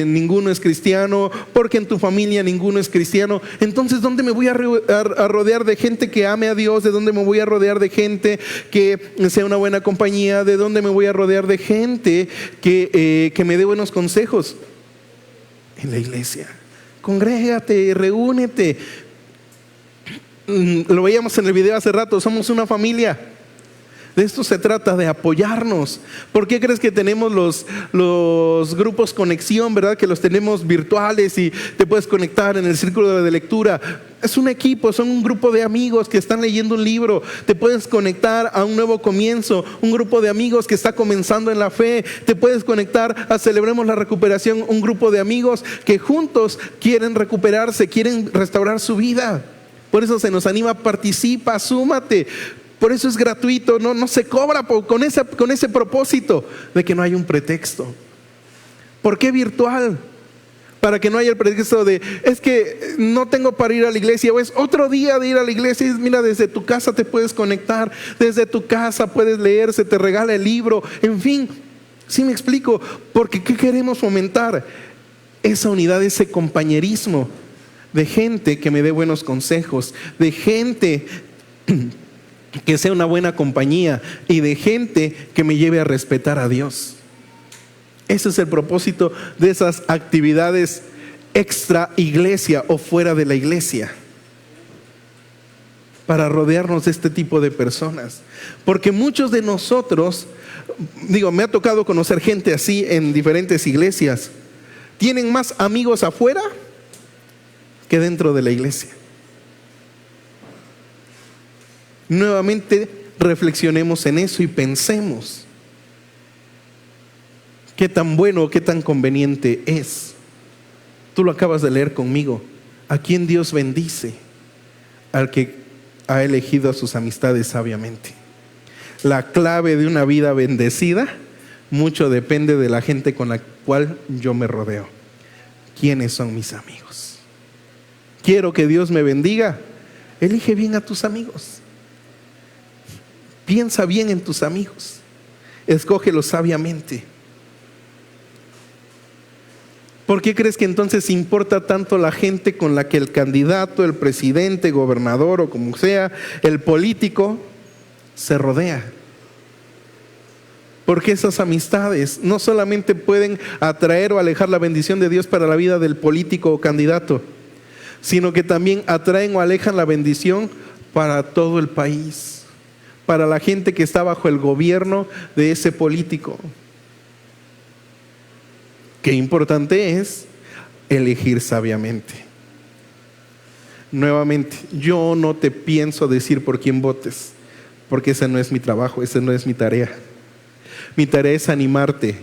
ninguno es cristiano, porque en tu familia ninguno es cristiano, entonces ¿dónde me voy a rodear de gente que ame a Dios? ¿De dónde me voy a rodear de gente que sea una buena compañía? compañía? ¿De dónde me voy a rodear de gente que me dé buenos consejos? En la iglesia. Congrégate, reúnete. Lo veíamos en el video hace rato, somos una familia. De esto se trata, de apoyarnos. ¿Por qué crees que tenemos los grupos conexión, verdad? Que los tenemos virtuales y te puedes conectar en el círculo de lectura. Es un equipo, son un grupo de amigos que están leyendo un libro. Te puedes conectar a un nuevo comienzo, un grupo de amigos que está comenzando en la fe. Te puedes conectar a Celebremos la Recuperación, un grupo de amigos que juntos quieren recuperarse, quieren restaurar su vida. Por eso se nos anima, participa, súmate. Por eso es gratuito, no se cobra con ese propósito de que no haya un pretexto. ¿Por qué virtual? Para que no haya el pretexto de, es que no tengo para ir a la iglesia, o es otro día de ir a la iglesia. Y mira, desde tu casa te puedes conectar, desde tu casa puedes leer, se te regala el libro, en fin, ¿sí me explico? Porque ¿qué queremos fomentar? Esa unidad, ese compañerismo de gente que me dé buenos consejos, de gente que sea una buena compañía y de gente que me lleve a respetar a Dios. Ese es el propósito de esas actividades extra iglesia o fuera de la iglesia, para rodearnos de este tipo de personas. Porque muchos de nosotros, me ha tocado conocer gente así en diferentes iglesias, tienen más amigos afuera que dentro de la iglesia. Nuevamente reflexionemos en eso y pensemos qué tan bueno, qué tan conveniente es. Tú lo acabas de leer conmigo. ¿A quién Dios bendice? Al que ha elegido a sus amistades sabiamente. La clave de una vida bendecida mucho depende de la gente con la cual yo me rodeo. ¿Quiénes son mis amigos? Quiero que Dios me bendiga. Elige bien a tus amigos. Piensa bien en tus amigos. Escógelos sabiamente. ¿Por qué crees que entonces importa tanto la gente con la que el candidato, el presidente, gobernador o como sea, el político se rodea? Porque esas amistades no solamente pueden atraer o alejar la bendición de Dios para la vida del político o candidato, sino que también atraen o alejan la bendición para todo el país, para la gente que está bajo el gobierno de ese político. Qué importante es elegir sabiamente. Nuevamente, yo no te pienso decir por quién votes, porque ese no es mi trabajo, esa no es mi tarea. Mi tarea es animarte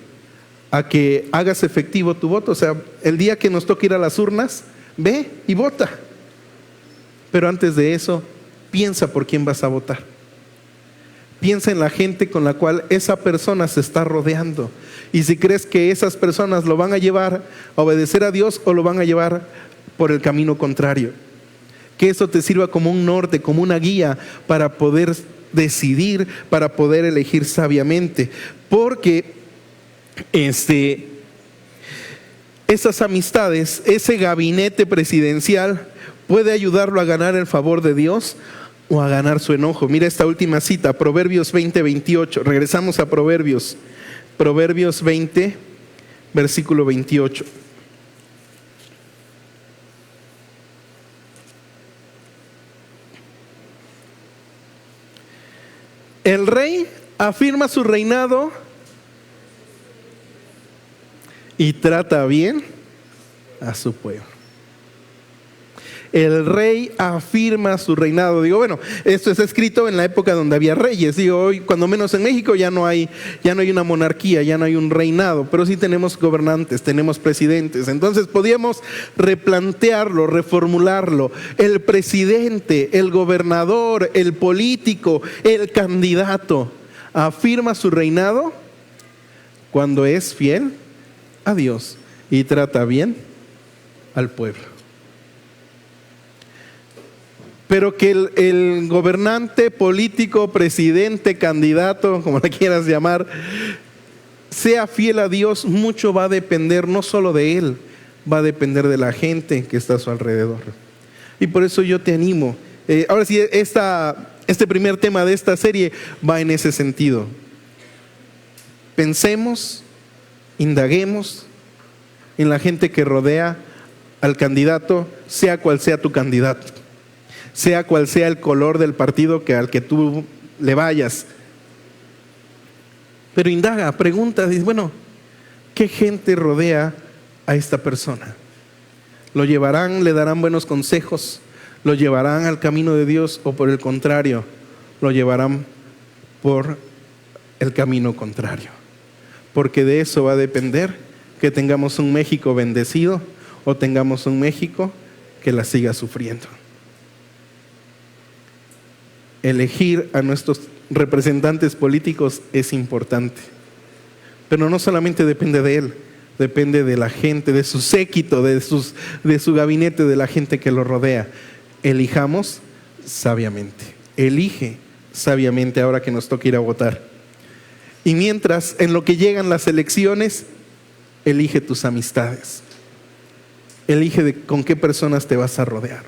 a que hagas efectivo tu voto. O sea, el día que nos toque ir a las urnas, ve y vota. Pero antes de eso, piensa por quién vas a votar. Piensa en la gente con la cual esa persona se está rodeando. Y si crees que esas personas lo van a llevar a obedecer a Dios o lo van a llevar por el camino contrario. Que eso te sirva como un norte, como una guía para poder decidir, para poder elegir sabiamente. Porque esas amistades, ese gabinete presidencial puede ayudarlo a ganar el favor de Dios o a ganar su enojo. Mira esta última cita, Proverbios 20:28. Regresamos a Proverbios 20, versículo 28. El rey afirma su reinado y trata bien a su pueblo. El rey afirma su reinado. Digo, bueno, esto es escrito en la época donde había reyes. Digo, hoy, cuando menos en México, ya no hay una monarquía, ya no hay un reinado, pero sí tenemos gobernantes, tenemos presidentes. Entonces podíamos replantearlo, reformularlo. El presidente, el gobernador, el político, el candidato afirma su reinado cuando es fiel a Dios y trata bien al pueblo. Pero que el gobernante, político, presidente, candidato, como le quieras llamar, sea fiel a Dios, mucho va a depender no solo de él, va a depender de la gente que está a su alrededor. Y por eso yo te animo. Ahora sí, este primer tema de esta serie va en ese sentido. Pensemos, indaguemos en la gente que rodea al candidato, sea cual sea tu candidato, sea cual sea el color del partido al que tú le vayas. Pero indaga, pregunta, dice, bueno, ¿qué gente rodea a esta persona? ¿Lo llevarán, le darán buenos consejos? ¿Lo llevarán al camino de Dios o por el contrario, lo llevarán por el camino contrario? Porque de eso va a depender que tengamos un México bendecido o tengamos un México que la siga sufriendo. Elegir a nuestros representantes políticos es importante, pero no solamente depende de él, depende de la gente, de su séquito, de su gabinete, de la gente que lo rodea. Elijamos sabiamente. Elige sabiamente ahora que nos toca ir a votar. Y mientras, en lo que llegan las elecciones, elige tus amistades. Elige con qué personas te vas a rodear.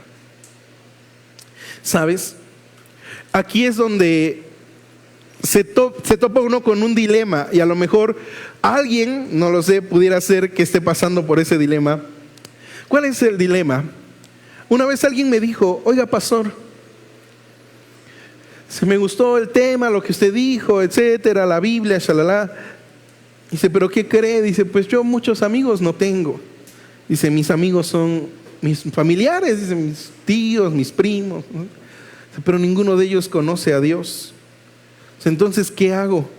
¿Sabes? Aquí es donde se topa uno con un dilema, y a lo mejor alguien, no lo sé, pudiera ser que esté pasando por ese dilema. ¿Cuál es el dilema? Una vez alguien me dijo, oiga, pastor, se me gustó el tema, lo que usted dijo, etcétera, la Biblia, shalala. Dice, ¿pero qué cree? Dice, pues yo muchos amigos no tengo. Dice, mis amigos son mis familiares, dice, mis tíos, mis primos, ¿no? Dice, pero ninguno de ellos conoce a Dios. Dice, entonces, ¿qué hago?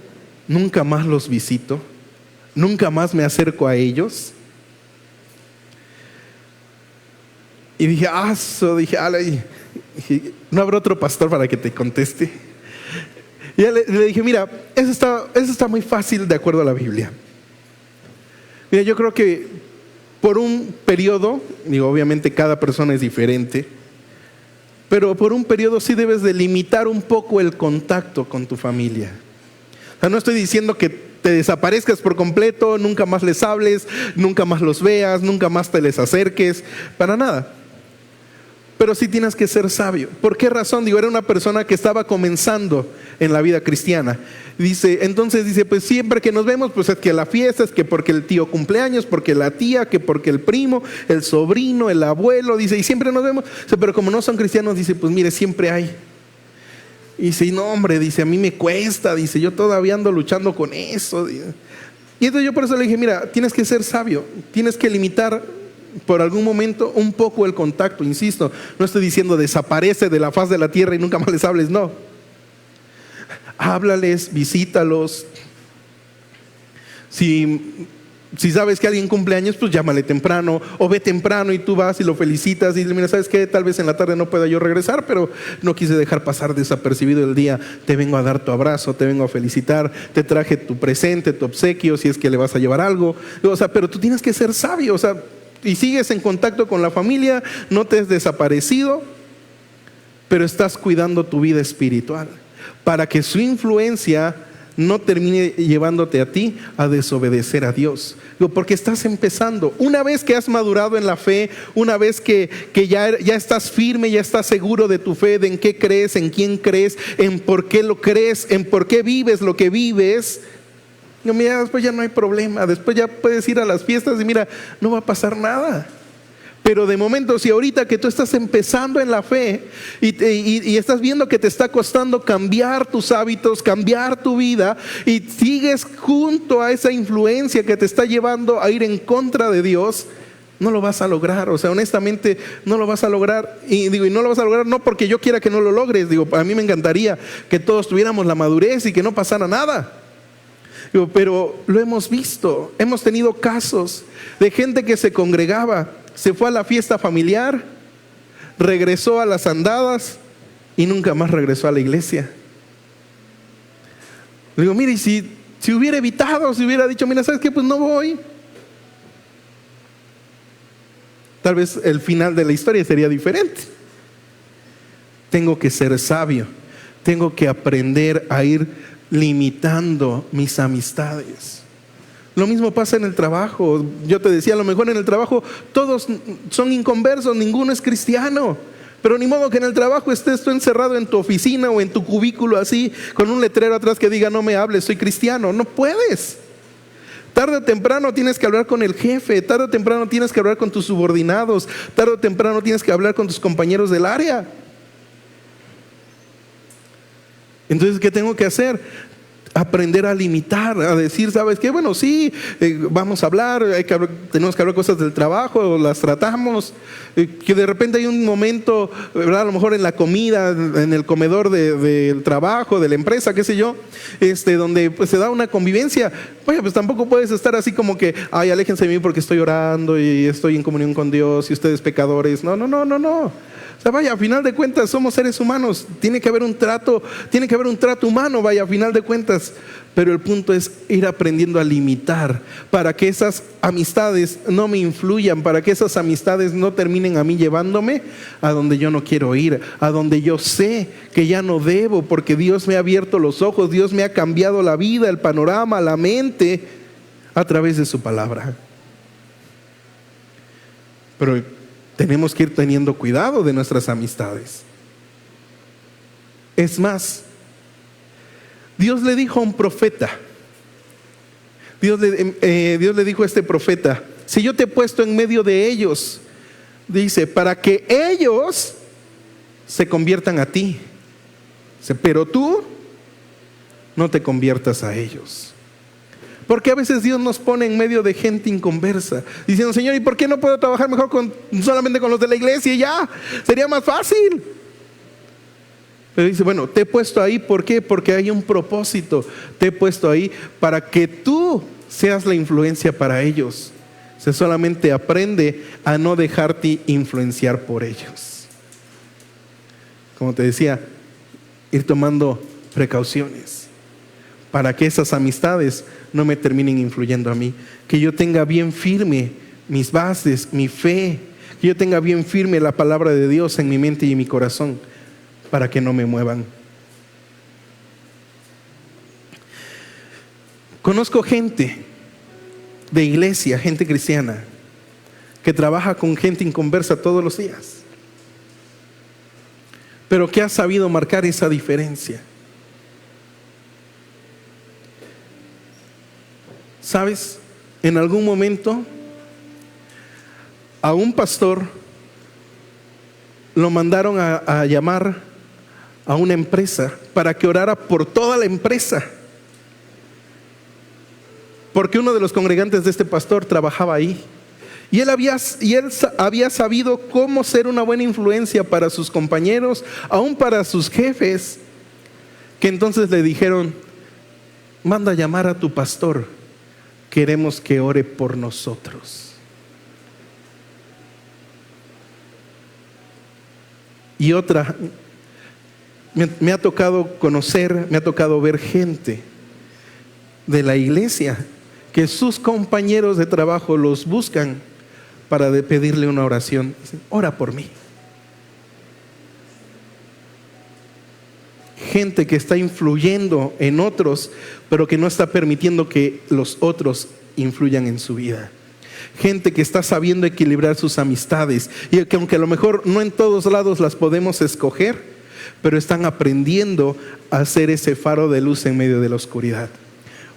¿Nunca más los visito? ¿Nunca más me acerco a ellos? Y dije, dije, ¿no habrá otro pastor para que te conteste? Y le dije, mira, eso está muy fácil de acuerdo a la Biblia. Mira, yo creo que por un periodo, digo, obviamente cada persona es diferente, pero por un periodo sí debes de limitar un poco el contacto con tu familia. O sea, no estoy diciendo que te desaparezcas por completo, nunca más les hables, nunca más los veas, nunca más te les acerques, para nada. Pero sí tienes que ser sabio. ¿Por qué razón? Digo, era una persona que estaba comenzando en la vida cristiana. Entonces dice, pues siempre que nos vemos, pues es que la fiesta, es que porque el tío cumpleaños, porque la tía, que porque el primo, el sobrino, el abuelo, dice, y siempre nos vemos. Dice, pero como no son cristianos, dice, pues mire, siempre hay. Y dice, no hombre, dice, a mí me cuesta, dice, yo todavía ando luchando con eso. Y entonces yo por eso le dije, mira, tienes que ser sabio, tienes que limitar por algún momento un poco el contacto. Insisto, no estoy diciendo desaparece de la faz de la tierra y nunca más les hables, no. Háblales, visítalos. Si sabes que alguien cumple años, pues llámale temprano, o ve temprano y tú vas y lo felicitas y mira, ¿sabes qué? Tal vez en la tarde no pueda yo regresar, pero no quise dejar pasar desapercibido el día. Te vengo a dar tu abrazo, te vengo a felicitar, te traje tu presente, tu obsequio, si es que le vas a llevar algo. O sea, pero tú tienes que ser sabio, o sea, y sigues en contacto con la familia, no te has desaparecido, pero estás cuidando tu vida espiritual para que su influencia no termine llevándote a ti a desobedecer a Dios. Porque estás empezando. Una vez que has madurado en la fe, una vez que ya estás firme, ya estás seguro de tu fe, de en qué crees, en quién crees, en por qué lo crees, en por qué vives lo que vives, mira, después ya no hay problema. Después ya puedes ir a las fiestas y mira, no va a pasar nada. Pero de momento, si ahorita que tú estás empezando en la fe y estás viendo que te está costando cambiar tus hábitos, cambiar tu vida, y sigues junto a esa influencia que te está llevando a ir en contra de Dios, no lo vas a lograr. O sea, honestamente no lo vas a lograr. Y no lo vas a lograr no porque yo quiera que no lo logres. A mí me encantaría que todos tuviéramos la madurez y que no pasara nada. Pero lo hemos visto, hemos tenido casos de gente que se congregaba, se fue a la fiesta familiar, regresó a las andadas y nunca más regresó a la iglesia. Digo, mire, si hubiera evitado, si hubiera dicho, mira, ¿sabes qué? Pues no voy. Tal vez el final de la historia sería diferente. Tengo que ser sabio, tengo que aprender a ir limitando mis amistades. Lo mismo pasa en el trabajo. Yo te decía, a lo mejor en el trabajo todos son inconversos, ninguno es cristiano, pero ni modo que en el trabajo estés tú encerrado en tu oficina o en tu cubículo así, con un letrero atrás que diga no me hables, soy cristiano. No puedes. Tarde o temprano tienes que hablar con el jefe, tarde o temprano tienes que hablar con tus subordinados, tarde o temprano tienes que hablar con tus compañeros del área. Entonces, ¿qué tengo que hacer? Aprender a limitar, a decir, ¿sabes qué? Bueno, sí, vamos a hablar, tenemos que hablar cosas del trabajo, las tratamos, que de repente hay un momento, ¿verdad? A lo mejor en la comida, en el comedor del trabajo, de la empresa, qué sé yo, donde pues se da una convivencia. Oye, pues tampoco puedes estar así como que, ay, aléjense de mí porque estoy orando y estoy en comunión con Dios y ustedes pecadores. No. O sea, vaya, a final de cuentas somos seres humanos, tiene que haber un trato humano, vaya, a final de cuentas. Pero el punto es ir aprendiendo a limitar para que esas amistades no me influyan, para que esas amistades no terminen a mí llevándome a donde yo no quiero ir, a donde yo sé que ya no debo, porque Dios me ha abierto los ojos, Dios me ha cambiado la vida, el panorama, la mente a través de su palabra. Pero tenemos que ir teniendo cuidado de nuestras amistades. Es más, Dios le dijo a un profeta, Dios le dijo a este profeta, si yo te he puesto en medio de ellos, dice, para que ellos se conviertan a ti, dice, pero tú no te conviertas a ellos. Porque a veces Dios nos pone en medio de gente inconversa, diciendo, Señor, ¿y por qué no puedo trabajar mejor solamente con los de la iglesia y ya? Sería más fácil. Pero dice, bueno, te he puesto ahí, ¿por qué? Porque hay un propósito. Te he puesto ahí para que tú seas la influencia para ellos. Se solamente aprende a no dejarte influenciar por ellos. Como te decía, ir tomando precauciones para que esas amistades no me terminen influyendo a mí. Que yo tenga bien firme mis bases, mi fe. Que yo tenga bien firme la palabra de Dios en mi mente y en mi corazón para que no me muevan. Conozco gente de iglesia, gente cristiana, que trabaja con gente inconversa todos los días, pero que ha sabido marcar esa diferencia. ¿Sabes? En algún momento a un pastor lo mandaron a llamar a una empresa para que orara por toda la empresa, porque uno de los congregantes de este pastor trabajaba ahí y él había sabido cómo ser una buena influencia para sus compañeros, aún para sus jefes, que entonces le dijeron, manda a llamar a tu pastor, queremos que ore por nosotros. Y otra, me ha tocado conocer, me ha tocado ver gente de la iglesia que sus compañeros de trabajo los buscan para pedirle una oración. Dicen, ora por mí. Gente que está influyendo en otros, pero que no está permitiendo que los otros influyan en su vida. Gente que está sabiendo equilibrar sus amistades y que aunque a lo mejor no en todos lados las podemos escoger, pero están aprendiendo a ser ese faro de luz en medio de la oscuridad.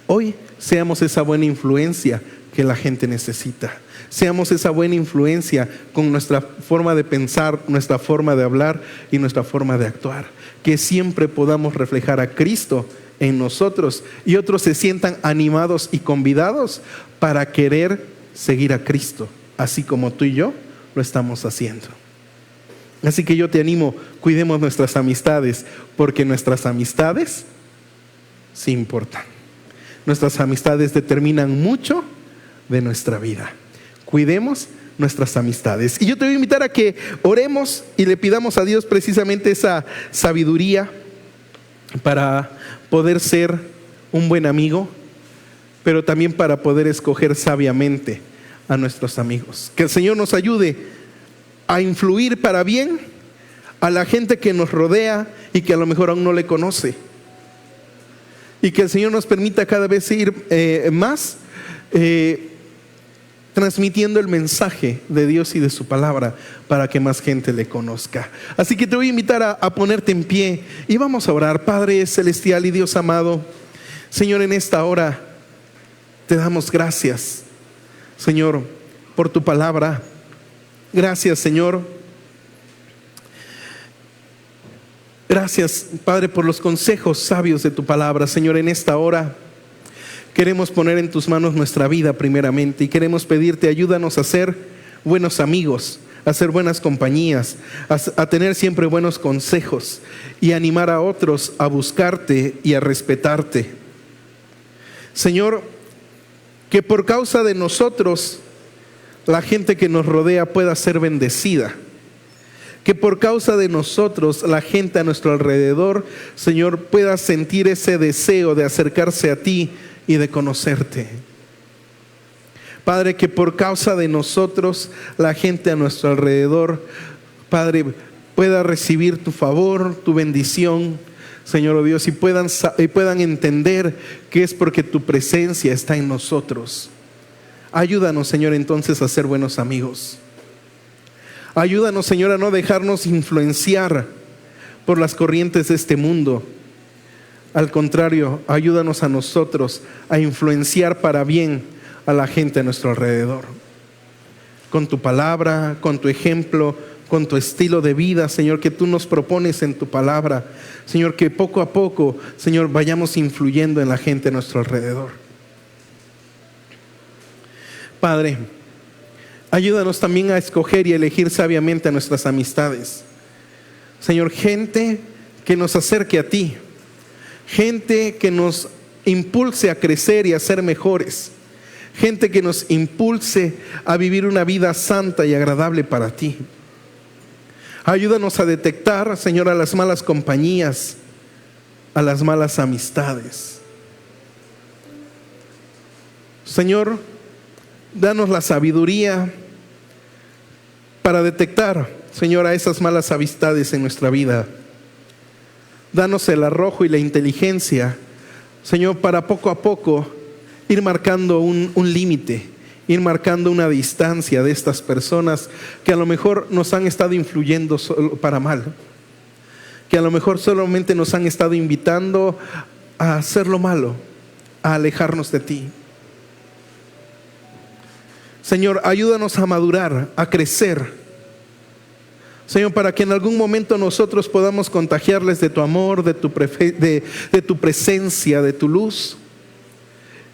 Hoy seamos esa buena influencia que la gente necesita. Seamos esa buena influencia con nuestra forma de pensar, nuestra forma de hablar y nuestra forma de actuar. Que siempre podamos reflejar a Cristo en nosotros y otros se sientan animados y convidados para querer seguir a Cristo, así como tú y yo lo estamos haciendo. Así que yo te animo, cuidemos nuestras amistades, porque nuestras amistades sí importan. Nuestras amistades determinan mucho de nuestra vida. Cuidemos nuestras amistades. Y yo te voy a invitar a que oremos y le pidamos a Dios precisamente esa sabiduría para poder ser un buen amigo, pero también para poder escoger sabiamente a nuestros amigos. Que el Señor nos ayude a influir para bien a la gente que nos rodea y que a lo mejor aún no le conoce. Y que el Señor nos permita cada vez ir más transmitiendo el mensaje de Dios y de su palabra para que más gente le conozca. Así que te voy a invitar a ponerte en pie y vamos a orar. Padre celestial y Dios amado, Señor, en esta hora Te damos gracias, Señor, por tu palabra. Gracias, Señor. Gracias, Padre, por los consejos sabios de tu palabra. Señor, en esta hora queremos poner en tus manos nuestra vida primeramente y queremos pedirte, ayúdanos a ser buenos amigos, a ser buenas compañías, a tener siempre buenos consejos y animar a otros a buscarte y a respetarte. Señor, que por causa de nosotros la gente que nos rodea pueda ser bendecida. Que por causa de nosotros la gente a nuestro alrededor, Señor, pueda sentir ese deseo de acercarse a ti y de conocerte. Padre, que por causa de nosotros la gente a nuestro alrededor, Padre, pueda recibir tu favor, tu bendición, Señor, oh Dios, y puedan entender que es porque tu presencia está en nosotros. Ayúdanos, Señor, entonces a ser buenos amigos. Ayúdanos, Señor, a no dejarnos influenciar por las corrientes de este mundo. Al contrario, ayúdanos a nosotros a influenciar para bien a la gente a nuestro alrededor. Con tu palabra, con tu ejemplo, con tu estilo de vida, Señor, que tú nos propones en tu palabra. Señor, que poco a poco, Señor, vayamos influyendo en la gente a nuestro alrededor. Padre, ayúdanos también a escoger y elegir sabiamente a nuestras amistades. Señor, gente que nos acerque a ti, gente que nos impulse a crecer y a ser mejores, gente que nos impulse a vivir una vida santa y agradable para ti. Ayúdanos a detectar, Señor, a las malas compañías, a las malas amistades. Señor, danos la sabiduría para detectar, Señor, a esas malas amistades en nuestra vida. Danos el arrojo y la inteligencia, Señor, para poco a poco ir marcando un límite, ir marcando una distancia de estas personas que a lo mejor nos han estado influyendo para mal, que a lo mejor solamente nos han estado invitando a hacer lo malo, a alejarnos de ti. Señor, ayúdanos a madurar, a crecer. Señor, para que en algún momento nosotros podamos contagiarles de tu amor, de tu presencia, de tu luz.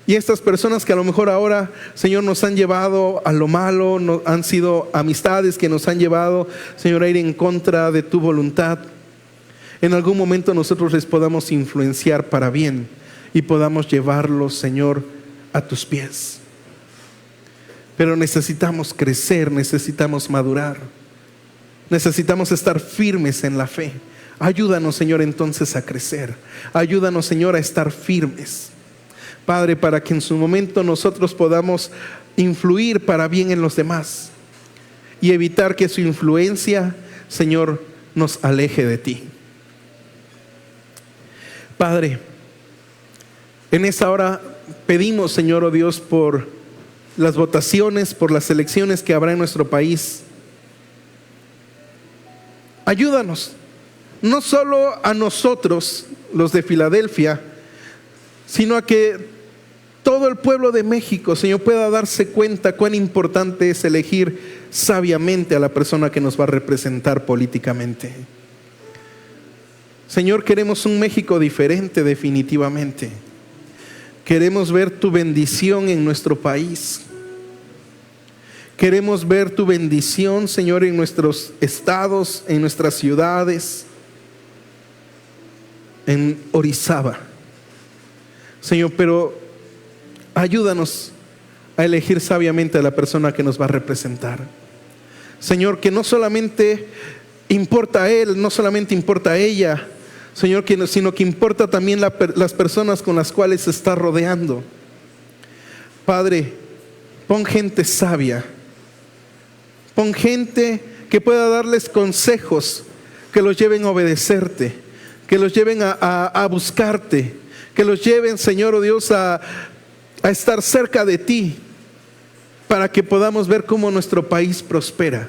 Y estas personas que a lo mejor ahora, Señor, nos han llevado a lo malo, han sido amistades que nos han llevado, Señor, a ir en contra de tu voluntad. En algún momento nosotros les podamos influenciar para bien y podamos llevarlos, Señor, a tus pies. Pero necesitamos crecer, necesitamos madurar. Necesitamos estar firmes en la fe. Ayúdanos, Señor, entonces a crecer. Ayúdanos, Señor, a estar firmes. Padre, para que en su momento nosotros podamos influir para bien en los demás y evitar que su influencia, Señor, nos aleje de ti. Padre, en esta hora pedimos, Señor, oh Dios, por las votaciones, por las elecciones que habrá en nuestro país. Ayúdanos, no solo a nosotros, los de Filadelfia, sino a que todo el pueblo de México, Señor, pueda darse cuenta cuán importante es elegir sabiamente a la persona que nos va a representar políticamente. Señor, queremos un México diferente definitivamente. Queremos ver tu bendición en nuestro país. Queremos ver tu bendición, Señor, en nuestros estados, en nuestras ciudades, en Orizaba. Señor, pero ayúdanos a elegir sabiamente a la persona que nos va a representar. Señor, que no solamente importa a él, no solamente importa a ella, Señor, sino que importa también las personas con las cuales se está rodeando. Padre, pon gente sabia. Pon gente que pueda darles consejos que los lleven a obedecerte, que los lleven a buscarte, que los lleven, Señor, oh Dios, a estar cerca de ti, para que podamos ver cómo nuestro país prospera.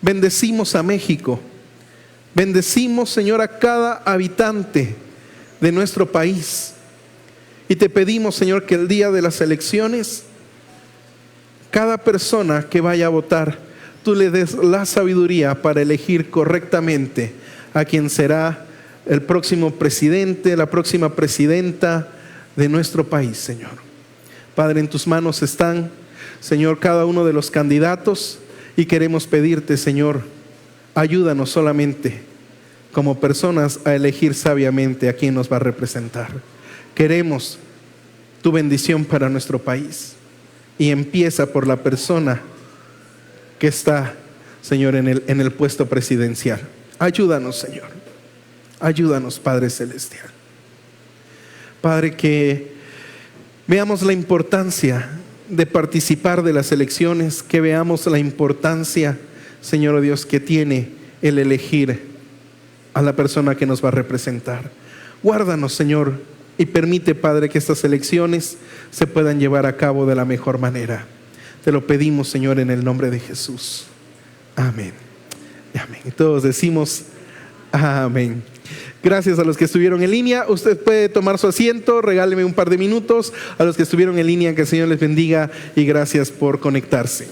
Bendecimos a México, bendecimos, Señor, a cada habitante de nuestro país, Y te pedimos, Señor, que el día de las elecciones, cada persona que vaya a votar, tú le des la sabiduría para elegir correctamente a quien será el próximo presidente, la próxima presidenta de nuestro país, Señor. Padre, en tus manos están, Señor, cada uno de los candidatos, y queremos pedirte, Señor, ayúdanos solamente como personas a elegir sabiamente a quien nos va a representar. Queremos tu bendición para nuestro país, y empieza por la persona que está, Señor, en el puesto presidencial. Ayúdanos, Señor. Ayúdanos, Padre Celestial. Padre, que veamos la importancia de participar de las elecciones, que veamos la importancia, Señor Dios, que tiene el elegir a la persona que nos va a representar. Guárdanos, Señor, y permite, Padre, que estas elecciones se puedan llevar a cabo de la mejor manera. Te lo pedimos, Señor, en el nombre de Jesús. Amén. Amén. Y todos decimos amén. Gracias a los que estuvieron en línea. Usted puede tomar su asiento, regáleme un par de minutos. A los que estuvieron en línea, que el Señor les bendiga y gracias por conectarse.